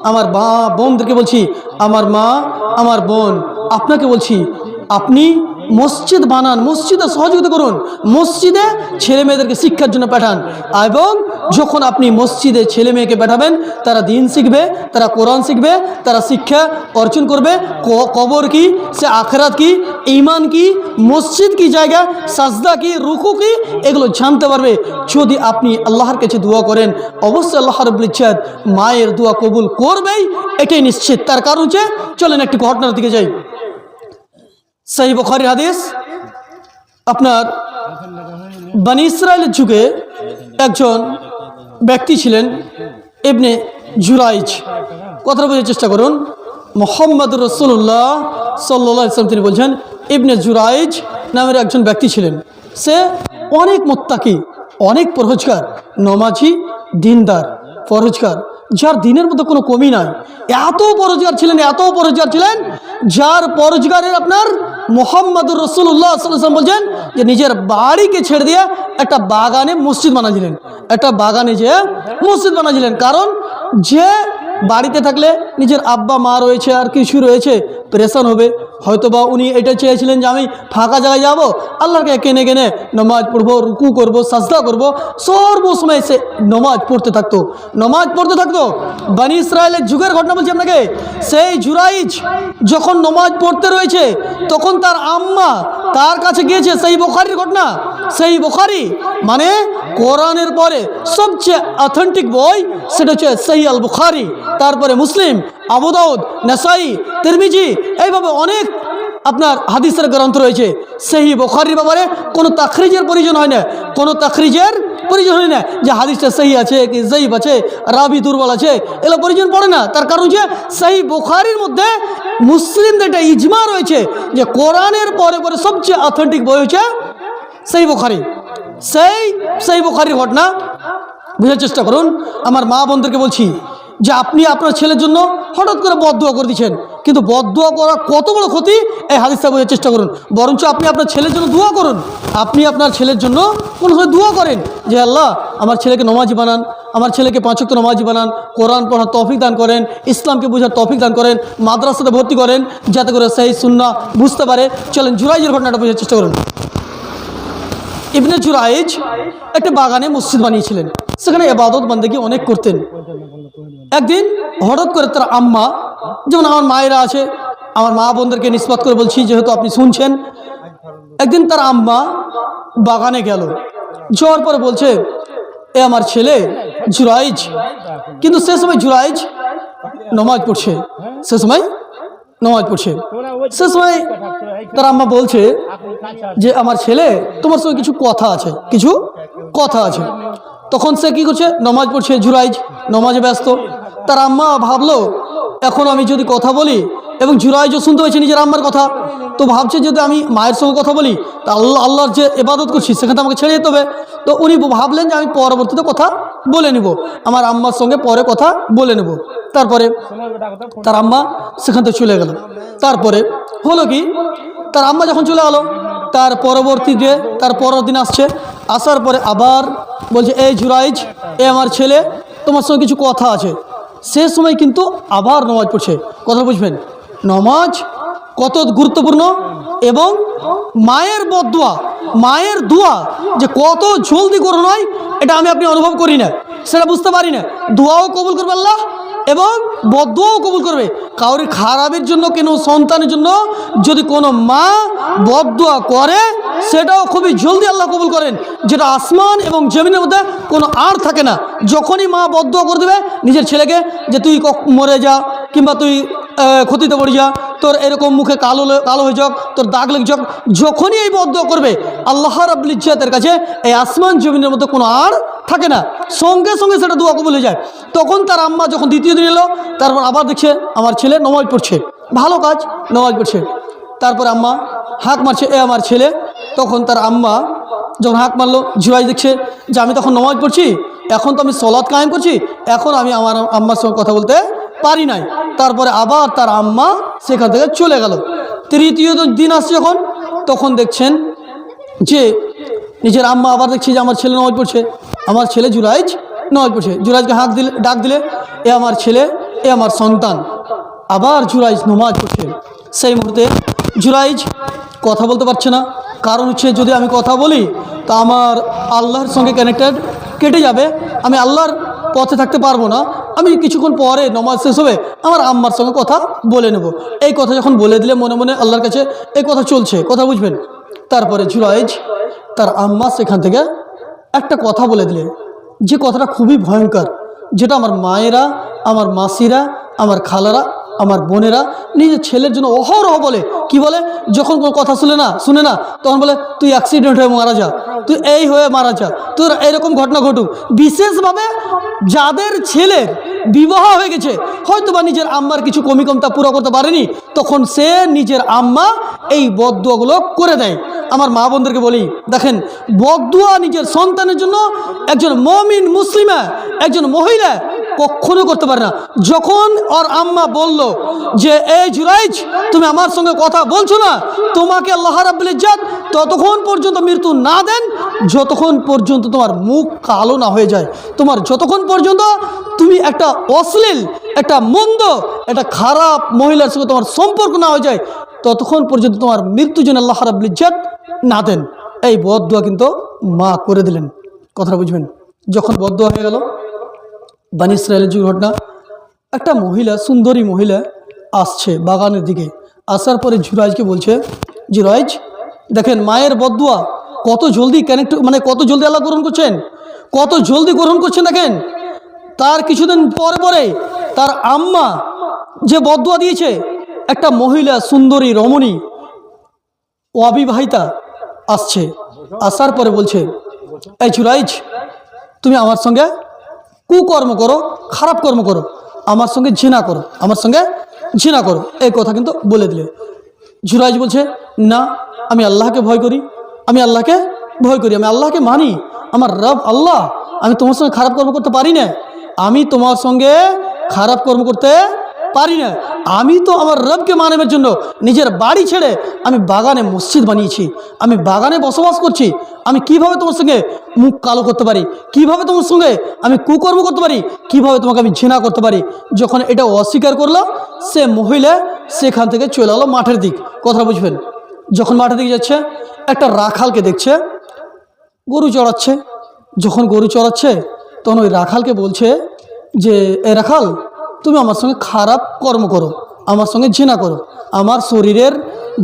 আমার মা বোনদেরকে বলছি, আমার মা, আমার বোন, আপনাকে বলছি, আপনি মসজিদ বানান, মসজিদে সহযোগিতা করুন, মসজিদে ছেলে মেয়েদেরকে শিক্ষার জন্য পাঠান। এবং যখন আপনি মসজিদে ছেলে মেয়েকে পাঠাবেন, তারা দিন শিখবে, তারা কোরআন শিখবে, তারা শিক্ষা অর্জন করবে, কবর কি, সে আখরাত কি, ঈমান কি, মসজিদ কি জায়গা, সাজদা কি, রুকু কি, এগুলো জানতে পারবে। যদি আপনি আল্লাহর কাছে দোয়া করেন, অবশ্যই আল্লাহ রাব্বুল ইজ্জত মায়ের দোয়া কবুল করবেই, এটাই নিশ্চিত। তার কারণ হচ্ছে, চলেন একটি ঘটনার দিকে যাই। সহিহ বুখারীর হাদিস, আপনার বনি ইসরায়েলের যুগে একজন ব্যক্তি ছিলেন ইবনে জুরাইজ। কথাটা বোঝার চেষ্টা করুন। মুহাম্মদুর রাসূলুল্লাহ সাল্লাল্লাহু আলাইহি ওয়াসাল্লাম তিনি বলছেন, ইবনে জুরাইজ নামের একজন ব্যক্তি ছিলেন, সে অনেক মুত্তাকি, অনেক পরহেজগার, নমাজি, দিনদার, পরহেজগার, যার দিনের মধ্যে কোনো কমি নাই। এত পরহেজগার ছিলেন, এত পরহেজগার ছিলেন, যার পরহেজগারের আপনার মুহাম্মদুর রাসূলুল্লাহ সাল্লাল্লাহু আলাইহি ওয়াসাল্লাম বলছেন যে নিজের বাড়িকে ছেড়ে দিয়ে একটা বাগানে মসজিদ বানাছিলেন, একটা বাগানে যে মসজিদ বানাছিলেন। কারণ যে বাড়িতে থাকলে নিজের আব্বা মা রয়েছে আর কিছু রয়েছে, প্রেশান হবে, হয়তোবা উনি এটা চেয়েছিলেন যে আমি ফাঁকা জায়গায় যাব, আল্লাহকে কেনে কেনে নমাজ পড়বো, রুকু করব, সাজদা করব, সর্বসময় সে নমাজ পড়তে থাকতো, নমাজ পড়তে থাকতো। বনি ইসরায়েলের যুগের ঘটনা বলছি আপনাকে। সেই জুরাইজ যখন নমাজ পড়তে রয়েছে তখন তার আম্মা তার কাছে গিয়েছে। সেই বুখারীর ঘটনা, সেই বুখারী মানে কোরআনের পরে সবচেয়ে অথেন্টিক বই সেটা হচ্ছে সহিহ আল বুখারী, তারপরে মুসলিম, আবু দাউদ, নাসাই, তিরমিজি, এইভাবে অনেক আপনার হাদিসের গ্রন্থ রয়েছে। সহিহ বুখারীর ব্যাপারে কোনো তাখরিজের প্রয়োজন হয় না, কোনো তাখরিজের প্রয়োজন হয় না যে হাদিসটা সহি আছে কি জয়ীফ আছে, রাবি দুর্বল আছে, এগুলো প্রয়োজন পড়ে না। তার কারণ যে সহিহ বুখারীর মধ্যে মুসলিমদের একটা ইজমা রয়েছে যে কোরআনের পরে পরে সবচেয়ে অথেন্টিক বই হচ্ছে সহিহ বুখারী। সেই বুখারীর ঘটনা বোঝার চেষ্টা করুন। আমার মা বোনদেরকে বলছি যে আপনি আপনার ছেলের জন্য হঠাৎ করে বদদুয়া করে দিচ্ছেন, কিন্তু বদদুয়া করা কত বড় ক্ষতি এই হাদিসটা বোঝার চেষ্টা করুন। বরঞ্চ আপনি আপনার ছেলের জন্য দোয়া করুন। আপনি আপনার ছেলের জন্য কোনো সময় দোয়া করেন যে আল্লাহ আমার ছেলেকে নমাজি বানান, আমার ছেলেকে 5 ওয়াক্ত নমাজি বানান, কোরআন পড়ার তৌফিক দান করেন, ইসলামকে বোঝার তৌফিক দান করেন, মাদ্রাসাতে ভর্তি করেন যাতে করে সেই সুন্নাহ বুঝতে পারে। চলেন জুরাইজের ঘটনাটা বোঝার চেষ্টা করুন। ইবনে জুরাইজ একটা বাগানে মসজিদ বানিয়েছিলেন, সেখানে ইবাদত বান্দেগি অনেক করতেন। একদিন হঠাৎ করে তার আম্মা, যেমন আমার মায়েরা আছে, আমার মা বোনদেরকে নিসবত করে বলছি যেহেতু আপনি শুনছেন, একদিন তার আম্মা বাগানে গেল, যাওয়ার পরে বলছে এ আমার ছেলে জুরাইজ, কিন্তু সে সময় জুরাইজ নমাজ পড়ছে, সে সময় তার আম্মা বলছে যে আমার ছেলে তোমার সঙ্গে কিছু কথা আছে। তখন সে কি করছে, নমাজ পড়ছে, জুরাইজ নমাজে ব্যস্ত। তার আম্মা ভাবলো এখন আমি যদি কথা বলি, এবং জুরাইজও শুনতে পেয়েছে নিজের আম্মার কথা, তো ভাবছে যদি আমি মায়ের সঙ্গে কথা বলি তা আল্লাহর যে ইবাদত করছি সেখানে আমাকে ছেড়ে যেতে হবে। তো উনি ভাবলেন যে আমি পরবর্তীতে কথা বলে নিব, আমার আম্মার সঙ্গে পরে কথা বলে নেব। তারপরে তার আম্মা সেখান থেকে চলে গেল। তারপরে হলো কি, তার আম্মা যখন চলে গেল, তার পরবর্তীতে তার পরের দিন আসার পরে আবার বলছে এই জুরাইজ, এ আমার ছেলে তোমার সঙ্গে কিছু কথা আছে। সে সময় কিন্তু আবার নমাজ পড়ছে। কথা বুঝবেন, নমাজ কত গুরুত্বপূর্ণ, এবং মায়ের বদদুয়া, মায়ের দোয়া যে কত জলদি করুন হয় এটা আমি আপনি অনুভব করি না, সেটা বুঝতে পারি না। দোয়াও কবুল করবে আল্লাহ এবং বদদুয়াও কবুল করবে। কাউরি খারাপের জন্য কেন সন্তানের জন্য যদি কোনো মা বদদুয়া করে সেটাও খুবই জলদি আল্লাহ কবুল করেন, যেটা আসমান এবং জমিনের মধ্যে কোনো আড় থাকে না। যখনই মা বদদুয়া করে দেবে নিজের ছেলেকে যে তুই মরে যা, কিংবা তুই ক্ষতিতে পড়ে যা, তোর এরকম মুখে কালো হয়ে যাক, তোর দাগ লেগে যাক, যখনই এই বদদুয়া করবে আল্লাহ রাব্বুল ইজ্জতের কাছে এই আসমান জমিনের মধ্যে কোনো আড় থাকে না, সঙ্গে সঙ্গে সেটা দোয়া কবুল হয়ে যায়। তখন তার আম্মা যখন দ্বিতীয় দিন এলো, তারপর আবার দেখছে আমার ছেলে নমাজ পড়ছে, ভালো কাজ, নমাজ পড়ছে। তারপর আম্মা হাঁক মারছে এ আমার ছেলে। তখন তার আম্মা যখন হাঁক মারলো, জুরাইজ দেখছে যে আমি তখন নমাজ পড়ছি, এখন তো আমি সলাত কায়েম করছি, এখন আমি আমার আম্মার সঙ্গে কথা বলতে পারি নাই। তারপরে আবার তার আম্মা সেখান থেকে চলে গেল। তৃতীয় দিন আসছে যখন, তখন দেখছেন যে নিজের আম্মা আবার দেখছি যে আমার ছেলে নমাজ পড়ছে, আমার ছেলে জুরাইজ নমাজ পড়ছে। জুরাইজকে ডাক দিলে এ আমার ছেলে, এ আমার সন্তান। আবার জুরাইজ নমাজ পড়ছে। সেই মুহূর্তে জুরাইজ কথা বলতে পারছে না, কারণ হচ্ছে যদি আমি কথা বলি তা আমার আল্লাহর সঙ্গে কানেক্টেড কেটে যাবে, আমি আল্লাহর পথে থাকতে পারবো না। আমি কিছুক্ষণ পরে নমাজ শেষ হবে আমার আম্মার সঙ্গে কথা বলে নেব। এই কথা যখন বলে দিলে মনে মনে আল্লাহর কাছে এই কথা চলছে, কথা বুঝবেন। তারপরে জুরাইজ তার আম্মা সেখান থেকে একটা কথা বলে দিলে, যে কথাটা খুবই ভয়ঙ্কর, যেটা আমার মায়েরা, আমার মাসিরা, আমার খালারা, আমার বোনেরা নিজের ছেলের জন্য অহরহ বলে। কি বলে, যখন কোনো কথা শুনে না তখন বলে তুই অ্যাক্সিডেন্ট হয়ে মারা যা, তুই এই হয়ে মারা যা, তোর এরকম ঘটনা ঘটুক। বিশেষভাবে যাদের ছেলের বিবাহ হয়ে গেছে, হয়তো বা নিজের আম্মার কিছু কমতা পুরো করতে পারেনি, তখন সে নিজের আম্মা এই বদদুয়াগুলো করে দেয়। আমার মা বোনদেরকে বলি, দেখেন বদদুয়া নিজের সন্তানের জন্য একজন মুমিন মুসলিমা, একজন মহিলা কখনো করতে পারে না। যখন ওর আম্মা বলল যে এই জুরাইজ তুমি আমার সঙ্গে কথা বলছো না, তোমাকে আল্লাহ রাব্বুল ইজ্জত ততক্ষণ পর্যন্ত মৃত্যু না দেন যতক্ষণ পর্যন্ত তোমার মুখ কালো না হয়ে যায়, তোমার যতক্ষণ পর্যন্ত তুমি একটা অশ্লীল, একটা মন্দ, একটা খারাপ মহিলার সঙ্গে তোমার সম্পর্ক না হয়ে যায়, ততক্ষণ পর্যন্ত তোমার মৃত্যু যেন আল্লাহ রাব্বুল ইজ্জত না দেন। এই বদদুয়া কিন্তু মা করে দিলেন। কথাটা বুঝবেন। যখন বদদুয়া হয়ে গেল, বনী ইসরায়েলের যে ঘটনা, একটা মহিলা, সুন্দরী মহিলা আসছে বাগানের দিকে। আসার পরে জুরাইজকে বলছে, জুরাইজ দেখেন মায়ের বদদুয়া কত জলদি কানেক্ট, মানে কত জলদি আল্লাহ গ্রহণ করছেন, কত জলদি গ্রহণ করছেন। দেখেন তার কিছুদিন পরে পরে তার আম্মা যে বদদুয়া দিয়েছে, একটা মহিলা সুন্দরী রমণী অবিবাহিতা আসছে। আসার পরে বলছে, এই জুরাইজ তুমি আমার সঙ্গে কুকর্ম করো, খারাপ কর্ম করো, আমার সঙ্গে জিনা করো, আমার সঙ্গে জিনা করো, এই কথা কিন্তু বলে দিলে। জুরাইজ বলছে, না আমি আল্লাহকে ভয় করি, আমি আল্লাহকে ভয় করি, আমি আল্লাহকে মানি, আমার রব আল্লাহ, আমি তোমার সঙ্গে খারাপ কর্ম করতে পারি না, আমি তোমার সঙ্গে খারাপ কর্ম করতে পারি না। আমি তো আমার রবকে মানবার জন্য নিজের বাড়ি ছেড়ে আমি বাগানে মসজিদ বানিয়েছি, আমি বাগানে বসবাস করছি, আমি কিভাবে তোমার সঙ্গে মুখ কালো করতে পারি, কিভাবে তোমার সঙ্গে আমি কুকর্ম করতে পারি, কিভাবে তোমাকে আমি ঘৃণা করতে পারি। যখন এটা অস্বীকার করলো, সে মহিলা সেখান থেকে চলে এলো মাঠের দিক। কথা বুঝবেন। যখন মাঠের দিকে যাচ্ছে, একটা রাখালকে দেখছে গরু চড়াচ্ছে। যখন গরু চড়াচ্ছে, তখন ওই রাখালকে বলছে যে, এ রাখাল তুমি আমার সঙ্গে খারাপ কর্ম করো, আমার সঙ্গে ঘৃণা করো, আমার শরীরের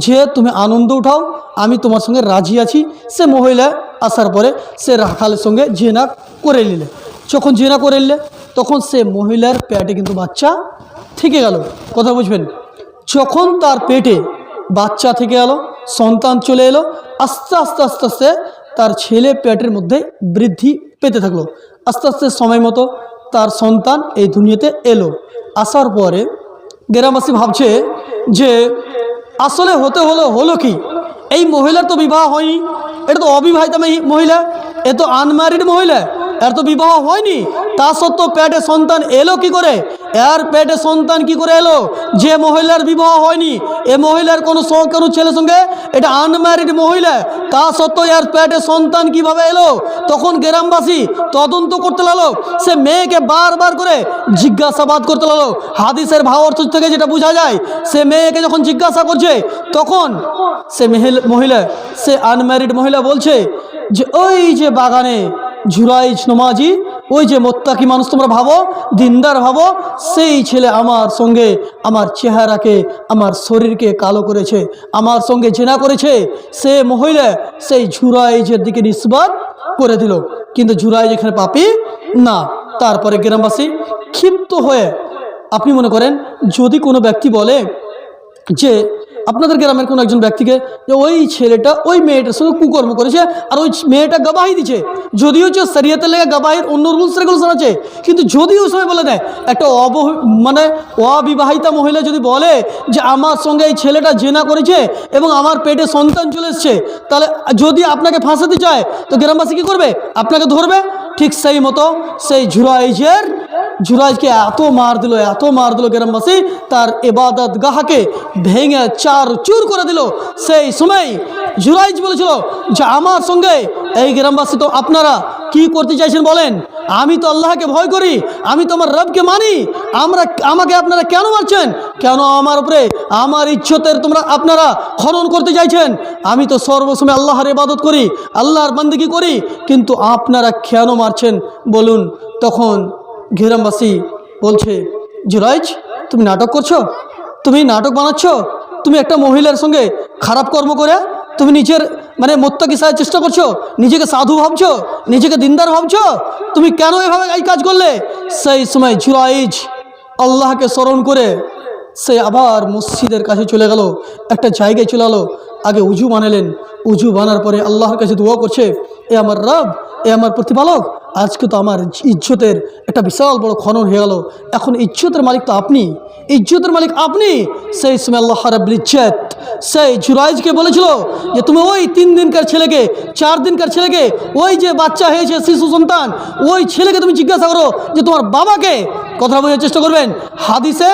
যে তুমি আনন্দ উঠাও, আমি তোমার সঙ্গে রাজি আছি। সে মহিলা আসার পরে সে রাখালের সঙ্গে ঘৃণা করে নিলে। যখন ঘৃণা করে নিলে, তখন সে মহিলার পেটে কিন্তু বাচ্চা থেকে গেল। কথা বুঝবেন। যখন তার পেটে বাচ্চা থেকে গেল, সন্তান চলে এলো, আস্তে আস্তে আস্তে আস্তে তার ছেলে পেটের মধ্যে বৃদ্ধি পেতে থাকলো। আস্তে আস্তে সময় মতো তার সন্তান এই দুনিয়াতে এলো। আসার পরে গ্রামবাসী ভাবছে যে আসলে হলো কি, এই মহিলার তো বিবাহ হয়নি, এটা তো অবিবাহিতা মহিলা, এ তো আনম্যারিড মহিলা, এর তো বিবাহ হয়নি, তা সত্ত্বেও পেটে সন্তান এলো কি করে? এর পেটে সন্তান কি করে এলো? যে মহিলার বিবাহ হয়নি, এ মহিলার কোনো ছেলের সঙ্গে, এটা আনম্যারিড মহিলা, তা সত্ত্বেও এর পেটে সন্তান কিভাবে এলো? তখন গ্রামবাসী তদন্ত করতে লাগলো, সে মেয়েকে বারবার করে জিজ্ঞাসাবাদ করতে লাগলো। হাদিসের ভাব অর্থ থেকে যেটা বোঝা যায়, সে মেয়েকে যখন জিজ্ঞাসা করছে, তখন সে মহিলা, সে আনম্যারিড মহিলা বলছে যে ওই যে বাগানে জুরাইজ নমাজি, ওই যে মোত্তাকি মানুষ তোমরা ভাবো, দিনদার ভাবো, সেই ছেলে আমার সঙ্গে আমার চেহারাকে, আমার শরীরকে কালো করেছে, আমার সঙ্গে জেনা করেছে। সে মহিলা সেই জুরাইজের দিকে নিসবত করে দিল, কিন্তু জুরাইজ এখানে পাপী না। তারপরে গ্রামবাসী ক্ষিপ্ত হয়ে, আপনি মনে করেন যদি কোনো ব্যক্তি বলে যে আপনাদের গ্রামের কোনো একজন ব্যক্তিকে যে ওই ছেলেটা ওই মেয়েটার সঙ্গে কুকর্ম করেছে, আর ওই মেয়েটা গবাহি দিচ্ছে, যদিও হচ্ছে শরীয়তের লেগে গবাহির অন্য রুলস রেগুলেশন আছে, কিন্তু যদি ওই সময় বলে দেয়, একটা অবিবাহিতা মহিলা যদি বলে যে আমার সঙ্গে এই ছেলেটা জেনা করেছে এবং আমার পেটে সন্তান চলে এসছে, তাহলে যদি আপনাকে ফাঁসাতে চায়, তো গ্রামবাসী কী করবে? আপনাকে ধরবে। ঠিক সেই মতো সেই জুরাইজকে এত মার দিল গ্রামবাসী, তার ইবাদত গাহকে ভেঙে চার চুর করে দিল। সেই সময় জুরাইজ বলেছিল যে আমার সঙ্গে এই গ্রামবাসী, তো আপনারা কি করতে চাইছেন বলেন? আমি তো আল্লাহকে ভয় করি, আমি তো আমার রবকে মানি, আমাকে আপনারা কেন মারছেন? কেন আমার উপরে আমার ইজ্জতের আপনারা খনন করতে চাইছেন? আমি তো সর্বসময় আল্লাহর ইবাদত করি, আল্লাহর বান্দেগি করি, কিন্তু আপনারা কেন মারছেন বলুন? তখন গ্রামবাসী বলছে, জুরাইজ তুমি নাটক করছো, তুমি নাটক বানাচ্ছ, তুমি একটা মহিলার সঙ্গে খারাপ কর্ম করে তুমি নিজের মোত্তাকি সাজার চেষ্টা করছো, নিজেকে সাধু ভাবছো, নিজেকে দিনদার ভাবছো, তুমি কেন এভাবে এই কাজ করলে? সেই সময় জুরাইজ আল্লাহকে স্মরণ করে সে আবার মসজিদের কাছে চলে গেল, একটা জায়গায় চলে গেলো, আগে উজু বানালেন, উজু বানার পরে আল্লাহর কাছে দোয়া করছে, এ আমার রব, এ আমার প্রতিপালক, আজকে তো আমার ইজ্জতের একটা বিশাল বড় খনন হয়ে গেল, এখন ইজ্জতের মালিক তো আপনি, ইজ্জতের মালিক আপনি। সেই সময় আল্লাহ রাব্বুল ইজ্জত সেই জুরাইজকে বলেছিল যে তুমি ওই 3 দিনকার ছেলেকে, 4 দিনকার ছেলেকে, ওই যে বাচ্চা হয়েছে শিশু সন্তান, ওই ছেলেকে তুমি জিজ্ঞাসা করো যে তোমার বাবাকে। কথা বোঝার চেষ্টা করবেন, হাদিসে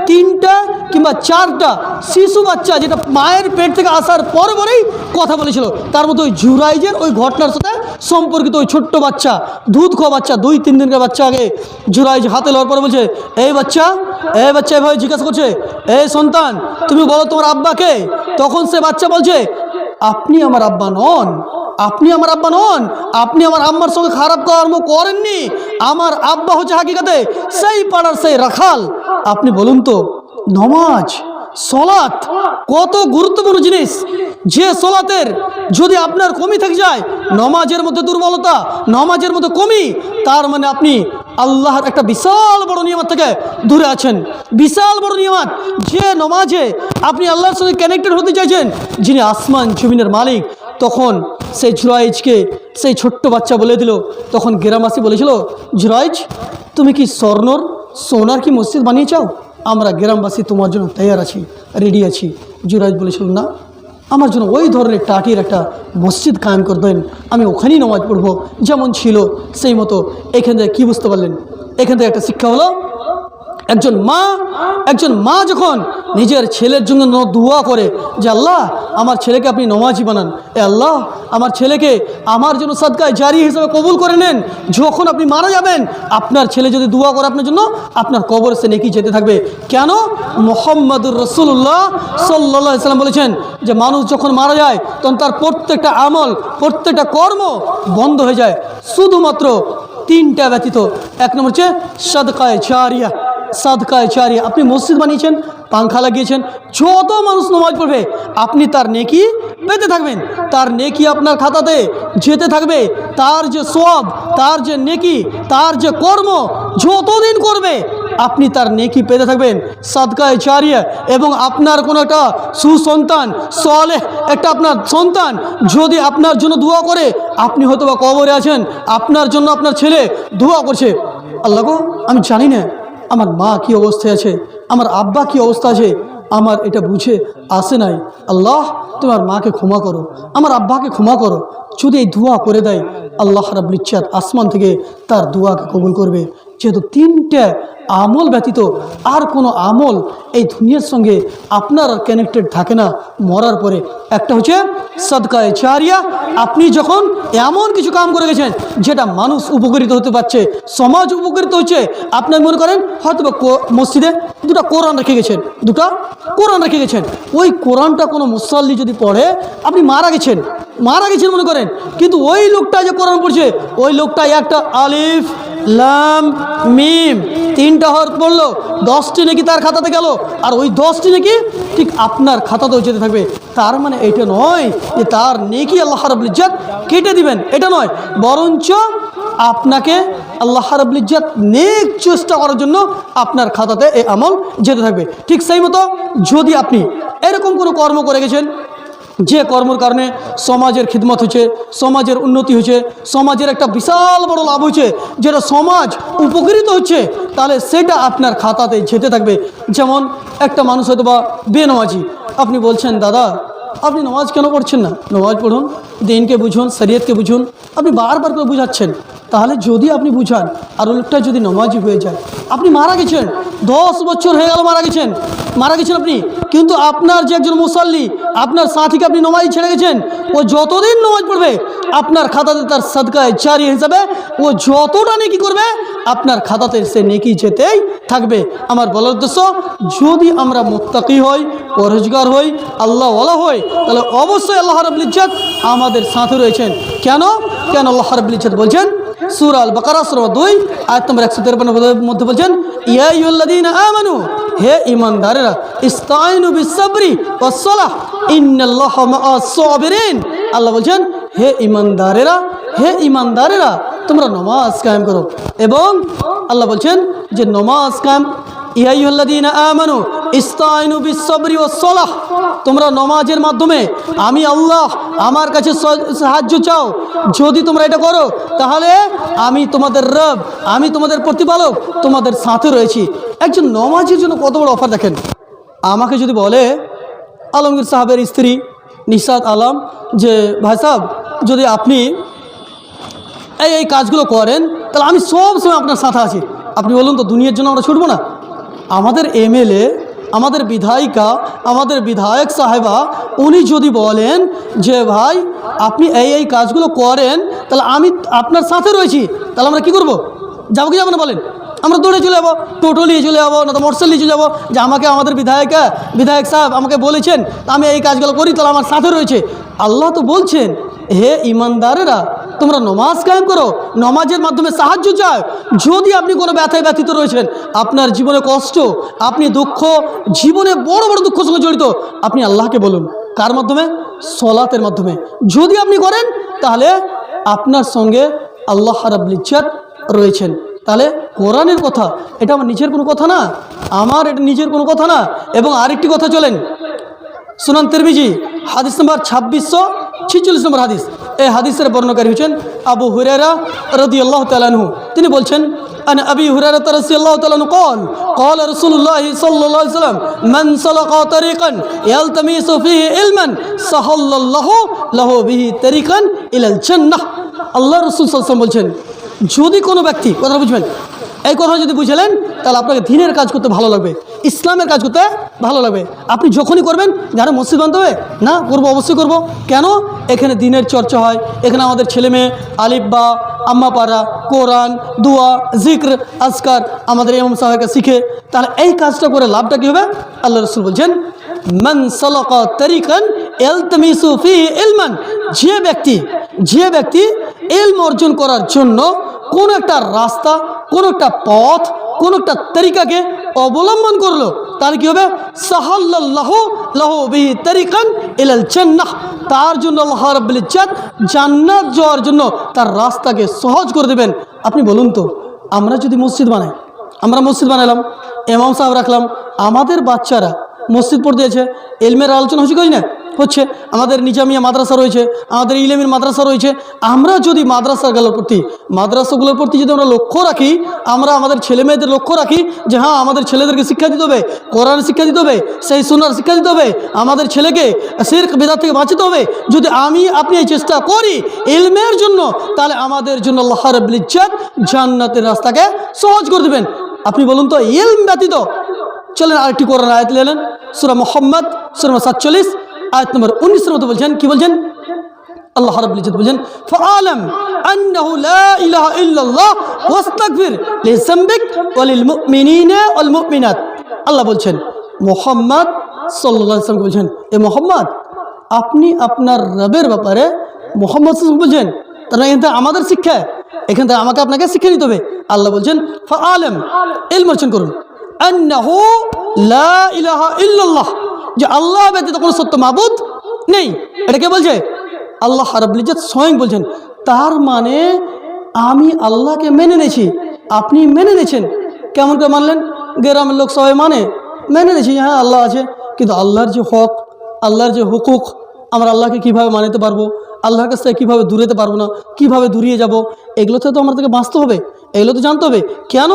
3টা কিংবা 4টা শিশু বাচ্চা যেটা মায়ের পেট থেকে আসার পরেই কথা বলেছিল, তার মধ্যে ওই জুরাইজের ওই ঘটনার সাথে সম্পর্কিত ওই ছোট্ট বাচ্চা, দুধ খাওয়া বাচ্চা, 2-3 দিনকার বাচ্চা, আগে জুরাইজ হাতে লওয়ার পরে বলছে, এই বাচ্চা এ বাচ্চা এভাবে জিজ্ঞাসা করছে, এই সন্তান তুমি বলো তোমার আব্বাকে? তখন সে বাচ্চা বলছে, আপনি আমার আব্বা নন, আপনি আমার আব্বা নন, আপনি আমার আম্মার সঙ্গে খারাপ কর্ম করেননি। আমার আব্বা হচ্ছে হাকিকাতে সেই পাড়ার সেই রাখাল। আপনি বলুন তো, নমাজ সলাত কত গুরুত্বপূর্ণ জিনিস, যে সলাতের যদি আপনার কমি থেকে যায়, নমাজের মধ্যে দুর্বলতা, নমাজের মধ্যে কমি, তার মানে আপনি আল্লাহর একটা বিশাল বড় নিয়ামত থেকে দূরে আছেন। বিশাল বড় নিয়ামত, যে নমাজে আপনি আল্লাহর সঙ্গে কানেক্টেড হতে চাইছেন, যিনি আসমান জমিনের মালিক। তখন সেই জুরাইজকে সেই ছোট্ট বাচ্চা বলে দিল, তখন গ্রামবাসী বলেছিল, জুরাইজ তুমি কি সোনার কি মসজিদ বানিয়ে চাও? আমরা গ্রামবাসী তোমার জন্য তৈয়ার আছি, রেডি আছি। জুরাইজ বলেছিল, না, আমার জন্য ওই ধরনের টাটির একটা মসজিদ কায়েম করে দেন, আমি ওখানেই নামাজ পড়বো যেমন ছিল সেই মতো। এখান থেকে কী বুঝতে পারলেন? এখান থেকে একটা শিক্ষা হলো, একজন মা যখন নিজের ছেলের জন্য দোয়া করে যে আল্লাহ আমার ছেলেকে আপনি নমাজি বানান, এ আল্লাহ আমার ছেলেকে আমার জন্য সাদকায়ে জারি হিসেবে কবুল করে নেন, যখন আপনি মারা যাবেন আপনার ছেলে যদি দোয়া করে আপনার জন্য, আপনার কবরে সে নেকি যেতে থাকবে। কেন? মুহাম্মাদুর রাসূলুল্লাহ সাল্লাল্লাহু আলাইহি সাল্লাম বলেছেন যে মানুষ যখন মারা যায় তখন তার প্রত্যেকটা আমল, প্রত্যেকটা কর্ম বন্ধ হয়ে যায়, শুধুমাত্র তিনটা ব্যতীত। এক নম্বর হচ্ছে সাদকায়ে জারিয়া। সাদকায়ে জারিয়া, আপনি মসজিদ বানিয়েছেন, পাংখা লাগিয়েছেন, যত মানুষ নামাজ পড়বে আপনি তার নেকি পেতে থাকবেন, তার নেকি আপনার খাতাতে যেতে থাকবে। তার যে সওয়াব, তার যে নেকি, তার যে কর্ম যতদিন করবে আপনি তার নেকি পেতে থাকবেন, সাদকায়ে জারিয়া। এবং আপনার কোনো একটা সুসন্তান, সালেহ একটা আপনার সন্তান যদি আপনার জন্য দোয়া করে, আপনি হয়তো বা কবরে আছেন, আপনার জন্য আপনার ছেলে দোয়া করছে, আল্লাহ গো আমি জানি না আমার মা কি অবস্থায় আছে, আমার আব্বা কি অবস্থা আছে, আমার এটা বুঝে আসে নাই, আল্লাহ তোমার মাকে ক্ষমা করো, আমার আব্বাকে ক্ষমা করো। যদি এই দোয়া করে দেয়, আল্লাহ রাব্বুল ইজ্জত আসমান থেকে তার দোয়াকে কবুল করবে। যেহেতু তিনটে আমল ব্যতীত আর কোনো আমল এই দুনিয়ার সঙ্গে আপনার কানেক্টেড থাকে না মরার পরে। একটা হচ্ছে সাদকায়ে জারিয়া, আপনি যখন এমন কিছু কাম করে গেছেন যেটা মানুষ উপকৃত হতে পারছে, সমাজ উপকৃত হচ্ছে। আপনি মনে করেন হয়তো বা মসজিদে দুটো কোরআন রেখে গেছেন, ওই কোরআনটা কোনো মুসল্লি যদি পড়ে, আপনি মারা গেছেন মনে করেন, কিন্তু ওই লোকটা যে কোরআন পড়ছে, ওই লোকটা একটা আলিফ লাম মিম তিনটা হরফ পড়লো, 10টি নেকি তার খাতাতে গেল, আর ওই 10টি নেকি ঠিক আপনার খাতাতেও যেতে থাকবে। তার মানে এটা নয় যে তার নেকি আল্লাহ রাব্বুল ইজ্জত কেটে দিবেন, এটা নয়, বরঞ্চ আপনাকে আল্লাহ রাব্বুল ইজ্জত নেক চেষ্টা করার জন্য আপনার খাতাতে এই আমল যেতে থাকবে। ঠিক সেই মতো যদি আপনি এরকম কোনো কর্ম করে গেছেন যে কর্মের কারণে সমাজের খিদমত হচ্ছে, সমাজের উন্নতি হচ্ছে, সমাজের একটা বিশাল বড় লাভ হচ্ছে, যেটা সমাজ উপকৃত হচ্ছে, তাহলে সেটা আপনার খাতাতে যেতে থাকবে। যেমন একটা মানুষ হয়তো বা বেনামাজি, আপনি বলছেন দাদা আপনি নামাজ কেন পড়ছেন না, নামাজ পড়ুন, দিনকে বুঝুন, শরীয়তকে বুঝুন, আপনি বারবার করে বুঝাচ্ছেন। তাহলে যদি আপনি বুঝান আর লোকটা যদি নামাজি হয়ে যায়, আপনি মারা গেছেন, 10 বছর হয়ে গেল মারা গেছেন আপনি, কিন্তু আপনার যে একজন মুসাল্লি, আপনার সাথীকে আপনি নামাজ ছেড়ে গেছেন, ও যতদিন নামাজ পড়বে আপনার খাতাতে তার সাদকায়ে জারিয়া হিসাবে ও যতটা নেকি করবে আপনার খাতাতে সে নেকি যেতেই থাকবে। আমার বলার উদ্দেশ্য, যদি আমরা মুত্তাকি হই, পরহেজগার হই, আল্লাহওয়ালা হই, তাহলে অবশ্যই আল্লাহ রাব্বুল ইজ্জত আমাদের সাথে রয়েছেন। কেন আল্লাহ রাব্বুল ইজ্জত বলছেন সূরা আল বাকারা সূরা 2 আয়াত নম্বর 153 মধ্যে বলছেন, ইয়া আইয়ুহাল্লাযীনা আমানু, হে ঈমানদারেরা, ইসতাঈনু বিস-সাবরি ওয়াস-সালাহ ইন্নাল্লাহা মা'আস সাবিরিন। আল্লাহ বলছেন হে ঈমানদারেরা তোমরা নামাজ কায়েম করো। এবং আল্লাহ বলছেন যে নামাজ কায়েম, ইয়া আইয়ুহাল্লাযীনা আমানু ইসতাঈনু বিস-সাবরি ওয়াস-সালাহ, তোমরা নামাজের মাধ্যমে আমি আল্লাহ আমার কাছে সাহায্য চাও। যদি তোমরা এটা করো তাহলে আমি তোমাদের রব, আমি তোমাদের প্রতিপালক তোমাদের সাথে রয়েছি। একজন নামাজের জন্য কত বড় অফার দেখেন। আমাকে যদি বলে আলমগীর সাহেবের স্ত্রী নিশাত আলম যে ভাই সাহেব যদি আপনি এই কাজগুলো করেন তাহলে আমি সব সময় আপনার সাথে আছি, আপনি বলুন তো দুনিয়ার জন্য আমরা ছুটবো না? আমাদের এমএলএ, আমাদের বিধায়িকা, আমাদের বিধায়ক সাহেবা উনি যদি বলেন যে ভাই আপনি এই কাজগুলো করেন তাহলে আমি আপনার সাথে রয়েছি, তাহলে আমরা কি করব? যাবো কি যাবো না বলেন? আমরা দৌড়ে চলে যাবো, টোটো নিয়ে চলে যাবো, না তো মোটরসাইকেল নিয়ে চলে যাবো, যে আমাকে আমাদের বিধায়ক সাহেব আমাকে বলেছেন, আমি এই কাজগুলো করি, তাহলে আমার সাথে রয়েছে। আল্লাহ তো বলছেন, হে ইমানদারেরা, তোমরা নমাজ কায়েম করো, নমাজের মাধ্যমে সাহায্য চাও। যদি আপনি কোনো ব্যথায় ব্যথিত রয়েছেন, আপনার জীবনে কষ্ট, আপনি দুঃখ, জীবনে বড় বড় দুঃখ সঙ্গে জড়িত, আপনি আল্লাহকে বলুন। কার মাধ্যমে? সলাতের মাধ্যমে। যদি আপনি করেন, তাহলে আপনার সঙ্গে আল্লাহ রাব্বুল ইজ্জত রয়েছেন। তাহলে কোরআনের কথা, এটা আমার নিজের কোনো কথা না, আমার এটা নিজের কোনো কথা না। এবং আরেকটি কথা, চলেন সুনান তিরমিজি হাদিস নম্বর 2646 নম্বর হাদিস। এই হাদিসের বর্ণনাকারী হচ্ছেন আবু হুরায়রা রাদিয়াল্লাহু তাআলা আনহু। তিনি বলছেন, আন আবি হুরায়রা রাদিয়াল্লাহু তাআলা আনহু قال قال رسول الله صلى الله عليه وسلم من سلك طريقا يلتمس فيه علما سهل الله له به طريقا الى الجنه। আল্লাহ রাসূল সাল্লাল্লাহু আলাইহি ওয়াসাল্লাম বলছেন, যদি কোনো ব্যক্তি, কথা বুঝবেন, এই কথা যদি বুঝলেন, তাহলে আপনাকে দ্বীনের কাজ করতে ভালো লাগবে, ইসলামের কাজ করতে ভালো লাগবে। আপনি যখনই করবেন, যারা মসজিদ বানতে হবে না, করবো, অবশ্যই করব। কেন? এখানে দ্বীনের চর্চা হয়, এখানে আমাদের ছেলে মেয়ে আলিফ বা আম্মা পারা, কোরআন, দোয়া, জিক্র, আজকার আমাদের ইমাম সাহেবকে শিখে। তাহলে এই কাজটা করে লাভটা কী হবে? আল্লাহ রাসূল বলছেন, মান সালাকা তারিকান ইয়ালতামিসু ফিহি ইলমান, যে ব্যক্তি ইলম অর্জন করার জন্য কোন একটা রাস্তা, কোন একটা পথ, কোন একটা তরিকাকে অবলম্বন করলো, তার কি হবে? সাহাল্লাল্লাহু লাহু বিহি তারিকান ইলাল জান্নাহ, তার জন্য আল্লাহ রাব্বুল ইজ্জত জান্নাত যাওয়ার জন্য তার রাস্তাকে সহজ করে দেবেন। আপনি বলুন তো, আমরা যদি মসজিদ বানাই, আমরা মসজিদ বানালাম, ইমাম সাহেব রাখলাম, আমাদের বাচ্চারা মসজিদ পড়তে আছে, ইলমের আলোচনা হচ্ছে, কই না হচ্ছে, আমাদের নিজামিয়া মাদ্রাসা রয়েছে, আমাদের ইলমের মাদ্রাসা রয়েছে। আমরা যদি মাদ্রাসাগুলোর প্রতি যদি আমরা লক্ষ্য রাখি, আমরা আমাদের ছেলে মেয়েদের লক্ষ্য রাখি যে হ্যাঁ, আমাদের ছেলেদেরকে শিক্ষা দিতে হবে, কোরআন শিক্ষা দিতে হবে, সেই সুন্নাহর শিক্ষা দিতে হবে, আমাদের ছেলেকে শিরক বিদআত থেকে বাঁচাতে হবে, যদি আপনি এই চেষ্টা করি ইলমের জন্য, তাহলে আমাদের জন্য আল্লাহ রাব্বুল ইজ্জত জান্নাতের রাস্তাকে সহজ করে দেবেন। আপনি বলুন তো, ইলম ব্যতীত, চলেন আরেকটি কোরআন আয়াত নিলেন, সূরা মুহাম্মদ সূরা 47 আয়াত নম্বর 19 মতো বলছেন, কি বলছেন? আল্লাহ রাব্বুল ইজ্জত বলছেন, ফাআলাম আন্নাহু লা ইলাহা ইল্লাল্লাহ ওয়াস্তাগফির লিযামবিক ওয়া লিল মুমিনিনা ওয়াল মুমিনাত। আল্লাহ বলছেন মুহাম্মদ সাল্লাল্লাহু আলাইহি ওয়াসাল্লাম বলছেন, এ মুহাম্মদ, আপনি আপনার রবের ব্যাপারে মুহাম্মদ সাল্লাল্লাহু আলাইহি ওয়াসাল্লাম বলছেন, তাহলে এখান থেকে আমাদের শিক্ষা, এখান থেকে আপনাকে শিক্ষা নিতে হবে। আল্লাহ বলছেন ফাআলাম, ইলম অর্জন করুন, আন্নাহু লা ইলাহা ইল্লাল্লাহ, যে আল্লাহ ব্যতীত কোনো সত্য মাবুদ নেই। এটা কে বলছে? আল্লাহ রাব্বুল ইজ্জত স্বয়ং বলছেন। তার মানে আমি আল্লাহকে মেনে নিয়েছি, আপনি মেনে নিয়েছেন। কেমন করে মানলেন? গ্রামের লোক সবাই মেনে নিয়েছি, হ্যাঁ আল্লাহ আছে, কিন্তু আল্লাহর যে হক, আল্লাহর যে হুকুক, আমরা আল্লাহকে কীভাবে মানাতে পারবো, আল্লাহর কাছ থেকে কীভাবে দূরেতে পারবো না, কীভাবে দূরিয়ে যাব, এগুলোতে তো আমাদেরকে বাঁচতে হবে, এগুলো তো জানতে হবে। কেন?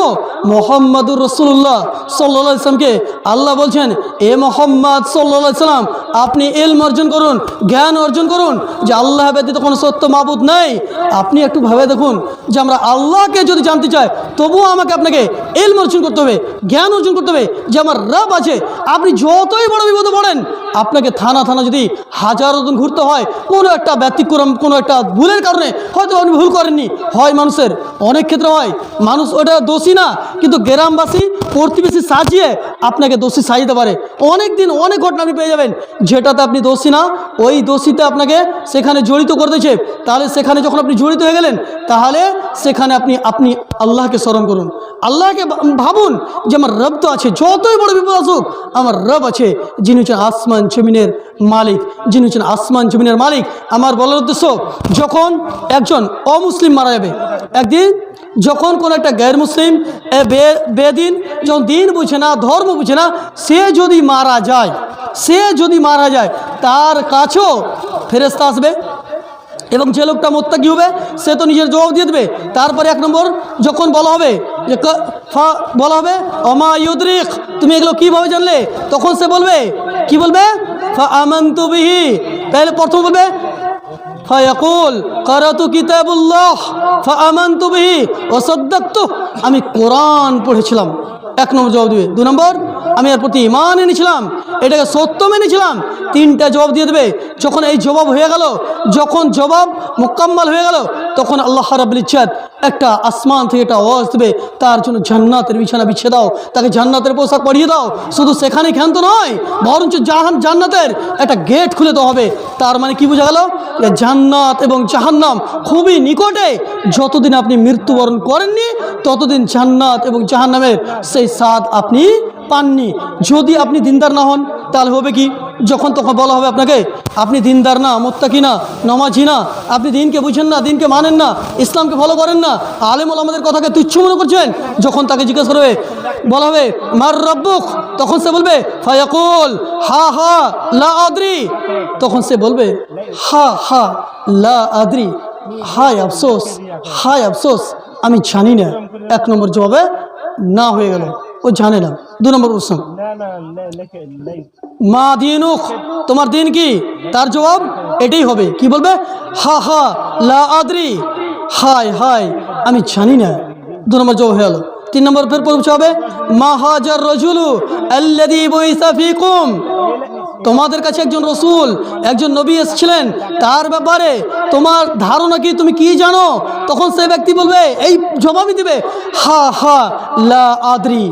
মুহাম্মাদুর রাসূলুল্লাহ সাল্লাল্লাহু আলাইহি ওয়াসাল্লামকে আল্লাহ বলছেন, এ মুহাম্মদ সাল্লাল্লাহু আলাইহি ওয়াসাল্লাম, আপনি ইলম অর্জন করুন, জ্ঞান অর্জন করুন, যে আল্লাহ ব্যতীত কোনো সত্য মাবুদ নেই। আপনি একটু ভেবে দেখুন, যে আমরা আল্লাহকে যদি জানতে চাই, তবুও আপনাকে ইলম অর্জন করতে হবে, জ্ঞান অর্জন করতে হবে, যে আমার রব আছে। আপনি যতই বড় বিপদে পড়েন, আপনাকে থানা যদি হাজারো দিন ঘুরতে হয়, কোনো একটা ব্যতিক্রম, কোনো একটা ভুলের কারণে, হয়তো আপনি ভুল করেননি, হয় মানুষের অনেক ক্ষেত্রে হয়, মানুষ ওটা দোষী না, কিন্তু গ্রামবাসী প্রতিবেশী সাজিয়ে আপনাকে দোষী সাজিয়ে পারে। অনেক দিন অনেক ঘটনা আপনি পেয়ে যাবেন, যেটাতে আপনি দোষী না, ওই দোষীতে আপনাকে সেখানে জড়িত করে দিয়েছে। তাহলে সেখানে যখন আপনি জড়িত হয়ে গেলেন, তাহলে সেখানে আপনি আল্লাহকে স্মরণ করুন, আল্লাহকে ভাবুন যে আমার রব তো আছে, যতই বড় বিপদ আসুক আমার রব আছে, যিনি হচ্ছেন আসমান জমিনের মালিক, যিনি হচ্ছেন আসমান জমিনের মালিক। আমার বলার উদ্দেশ্য, যখন একজন অমুসলিম মারা যাবে একদিন, যখন কোনো একটা গैर মুসলিম বেদিন, যখন দিন বুঝে না, ধর্ম বুঝে না, সে যদি মারা যায়, তার কাছেও ফেরেশতা আসবে, এবং যে লোকটা মুত্তাকি হবে সে তো নিজের জবাব দিয়ে দেবে। তারপরে 1 নম্বর, যখন বলা হবে ওমা ইউদরিক, তুমি এগুলো কীভাবে জানলে, তখন সে বলবে, কি বলবে? ফা আমানতু বিহি, তাহলে প্রথম বলবে ফায়াকুল কারাতু কিতাবুল্লাহ ফাআমানতু বিহি ওয়া সাদ্দাকতু, আমি কোরআন পড়েছিলাম, 1 নম্বর জবাব দিবে। 2 নম্বর আমি এর প্রতি ঈমান এনেছিলাম, এটাকে সত্য মেনেছিলাম। তিনটা জবাব দিয়ে দেবে। যখন এই জবাব হয়ে গেল, যখন জবাব মোকাম্মল হয়ে গেল, তখন আল্লাহ রাব্বুল ইজ্জত একটা আসমান থেকে একটা আওয়াজ দেবে, তার জন্য জান্নাতের বিছানা বিছিয়ে দাও, তাকে জান্নাতের পোশাক পরিয়ে দাও। শুধু সেখানে ক্ষান্ত নয়, বরঞ্চ জান্নাতের একটা গেট খুলে দেওয়া হবে। তার মানে কি বোঝা গেল? যে জান্নাত এবং জাহান্নাম খুবই নিকটে। যতদিন আপনি মৃত্যুবরণ করেননি, ততদিন জান্নাত এবং জাহান্নামের সেই স্বাদ আপনি পাননি। যদি আপনি দিনদার না হন, তাহলে হবে কি? যখন তখন বলা হবে আপনাকে, আপনি দিনদার না, মুত্তাকি না, নামাজি না, আপনি দিনকে বুঝেন না, দিনকে মানেন না, ইসলামকে ফলো করেন না, আলেম ওলামাদের কথাকে তুচ্ছ মনে করছেন। যখন তাকে জিজ্ঞেস করবে, বলা হবে মার রব্বুক, তখন সে বলবে ফায়াকুল হা হা লা আদরি, তখন সে বলবে হা হা লা আদরি, হায় আফসোস, হায় আফসোস, আমি জানি না। এক নম্বর জবাবে না হয়ে গেল, ও জানে না। 2 নম্বর প্রশ্ন, মা দিনুক, তোমার দিন কি? তার জবাব এটাই হবে, কি বলবে? হা হা লা আদরি, হায় হায় আমি জানি না। 2 নম্বর জবাব হয়ে গেল। 3 নম্বর ফের পৌঁছে হবে মা হাজার রজুলু আল্লাযী বুইসা ফীকুম, তোমাদের কাছে একজন রসুল, একজন নবী এসেছিলেন, তার ব্যাপারে তোমার ধারণা কি, তুমি কি জানো? তখন সে ব্যক্তি বলবে, এই জবাবই দিবে, হা হা লা আদরি,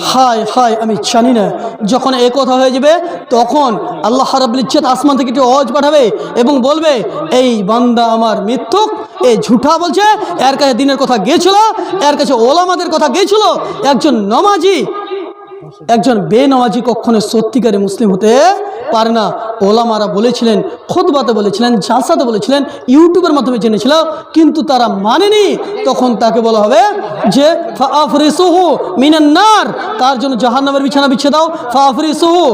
হায় হায় আমি জানি না। যখন এ কথা হয়ে যাবে, তখন আল্লাহ রাব্বুল ইজ্জত আসমান থেকে একটি আওয়াজ পাঠাবে এবং বলবে, এই বান্দা আমার মিথ্যুক, এ ঝুঠা বলছে, এর কাছে দিনের কথা গিয়েছিল, এর কাছে ওলামাদের কথা গিয়েছিল। একজন নামাজি, একজন বেনামাজি কখনো সত্যিকারে মুসলিম হতে পারে না। ওলামারা বলেছিলেন, খুতবাতে বলেছিলেন, জালসাতে বলেছিলেন, ইউটিউবের মাধ্যমে জেনেছিল, কিন্তু তারা মানেনি। তখন তাকে বলা হবে যে ফাফরিসুহু মিনান নার, তার জন্য জাহান্নামের বিছানা বিছিয়ে দাও। ফাফরিসুহু,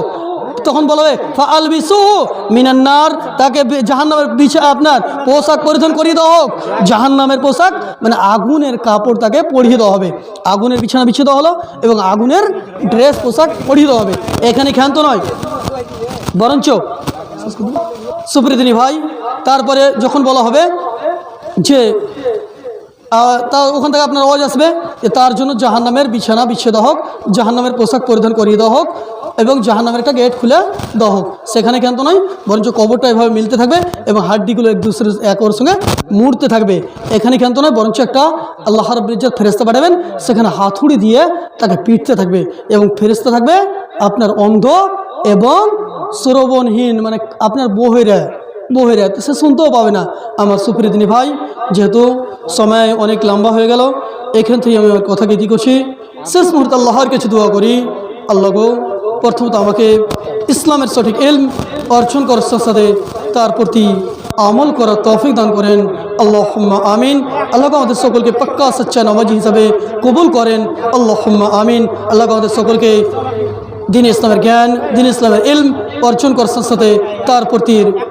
তখন বলা হবে ফাআলবিসুহু মিনান নার, তাকে জাহান্নামের আপনার পোশাক পরিধান করিয়ে দেওয়া হোক। জাহান্নামের পোশাক মানে আগুনের কাপড় তাকে পরিয়ে দেওয়া হবে। আগুনের বিছানা বিছিয়ে দেওয়া হলো এবং আগুনের ড্রেস পোশাক পরিয়ে দেওয়া হবে। এখানে ক্ষান্ত নয়, বরঞ্চ সুপ্রিয়দিনী ভাই, তারপরে যখন বলা হবে যে তা ওখান থেকে আপনার আওয়াজ আসবে যে তার জন্য জাহান্নামের বিছানা বিছিয়ে দেওয়া হোক, জাহান্নামের পোশাক পরিধান করিয়ে দেওয়া হোক এবং জাহান্নামের একটা গেট খুলে দেওয়া হোক। সেখানে ক্ষান্ত নয়, বরঞ্চ কবরটা এভাবে মিলতে থাকবে এবং হাড্ডিগুলো একের সঙ্গে মুড়তে থাকবে। এখানে ক্ষান্ত নয়, বরঞ্চ একটা আল্লাহ রাব্বুল ইজ্জত ফেরেশতা পাঠাবেন, সেখানে হাতুড়ি দিয়ে তাকে পিটতে থাকবে এবং ফেরেশতা থাকবে আপনার অন্ধ এবং শ্রবণহীন, মানে আপনার বহিরা, সে শুনতেও পাবে না। আমার সুপ্রিয়দিনী ভাই, যেহেতু সময় অনেক লম্বা হয়ে গেল, এখান থেকে আমি আমার কথাকে কি করছি, শেষ মুহূর্তে আল্লাহর কাছে দোয়া করি, আল্লাহ গো প্রথমত আমাকে ইসলামের সঠিক ইলম অর্জন করার সাথে তার প্রতি আমল করার তৌফিক দান করেন। আল্লাহুম্মা আমিন। আল্লাহ আমাদের সকলকে পাক্কা সচ্চা নামাজি হিসাবে কবুল করেন। আল্লাহুম্মা আমিন। আল্লাহ আমাদের সকলকে দিন ইসলামের জ্ঞান, দিন ইসলামের ইলম অর্জন করার সাথে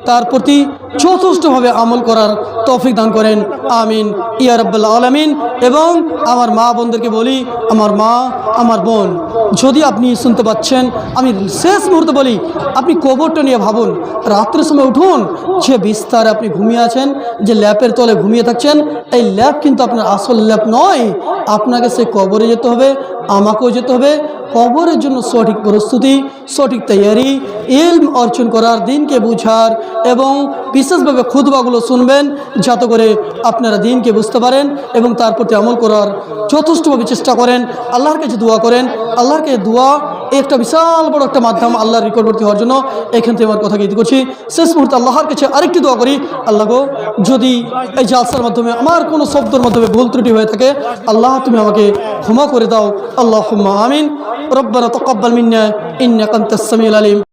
তার প্রতি যথেষ্টভাবে আমল করার তৌফিক দান করেন। আমিন ইয়া রাব্বাল আলামিন। এবং আমার মা বোনদেরকে বলি, আমার মা, আমার বোন, যদি আপনি শুনতে পাচ্ছেন, আমি শেষ মুহূর্তে বলি, আপনি কবরটা নিয়ে ভাবুন। রাত্রের সময় উঠুন, যে বিস্তারে আপনি ঘুমিয়ে আছেন, যে ল্যাপের তলে ঘুমিয়ে থাকছেন, এই ল্যাপ কিন্তু আপনার আসল ল্যাপ নয়। আপনাকে সেই কবরে যেতে হবে, আমাকেও যেতে হবে। কবরের জন্য সঠিক প্রস্তুতি, সঠিক তৈয়ারি, ইলম অর্জন করার, দিনকে বুঝার এবং বিশেষভাবে খুতবাগুলো শুনবেন, যাতে করে আপনারা দিনকে বুঝতে পারেন এবং তার প্রতি আমল করার যথেষ্টভাবে চেষ্টা করেন। আল্লাহর কাছে দোয়া করেন। আল্লাহর কাছে দোয়া একটা বিশাল বড় একটা মাধ্যম আল্লাহর নিকটবর্তী হওয়ার জন্য। এখান থেকে আমার কথা গীতি করছি। শেষ মুহূর্তে আল্লাহর কাছে আরেকটি দোয়া করি, আল্লাহ গো, যদি এই জালসার মাধ্যমে আমার কোনো শব্দের মাধ্যমে ভুল ত্রুটি হয়ে থাকে, আল্লাহ তুমি আমাকে ক্ষমা করে দাও। আল্লাহুম্মা আমিন। রব্বানা তাকাব্বাল মিন্না ইন্নাকা আনতাস সামিউল আলিম।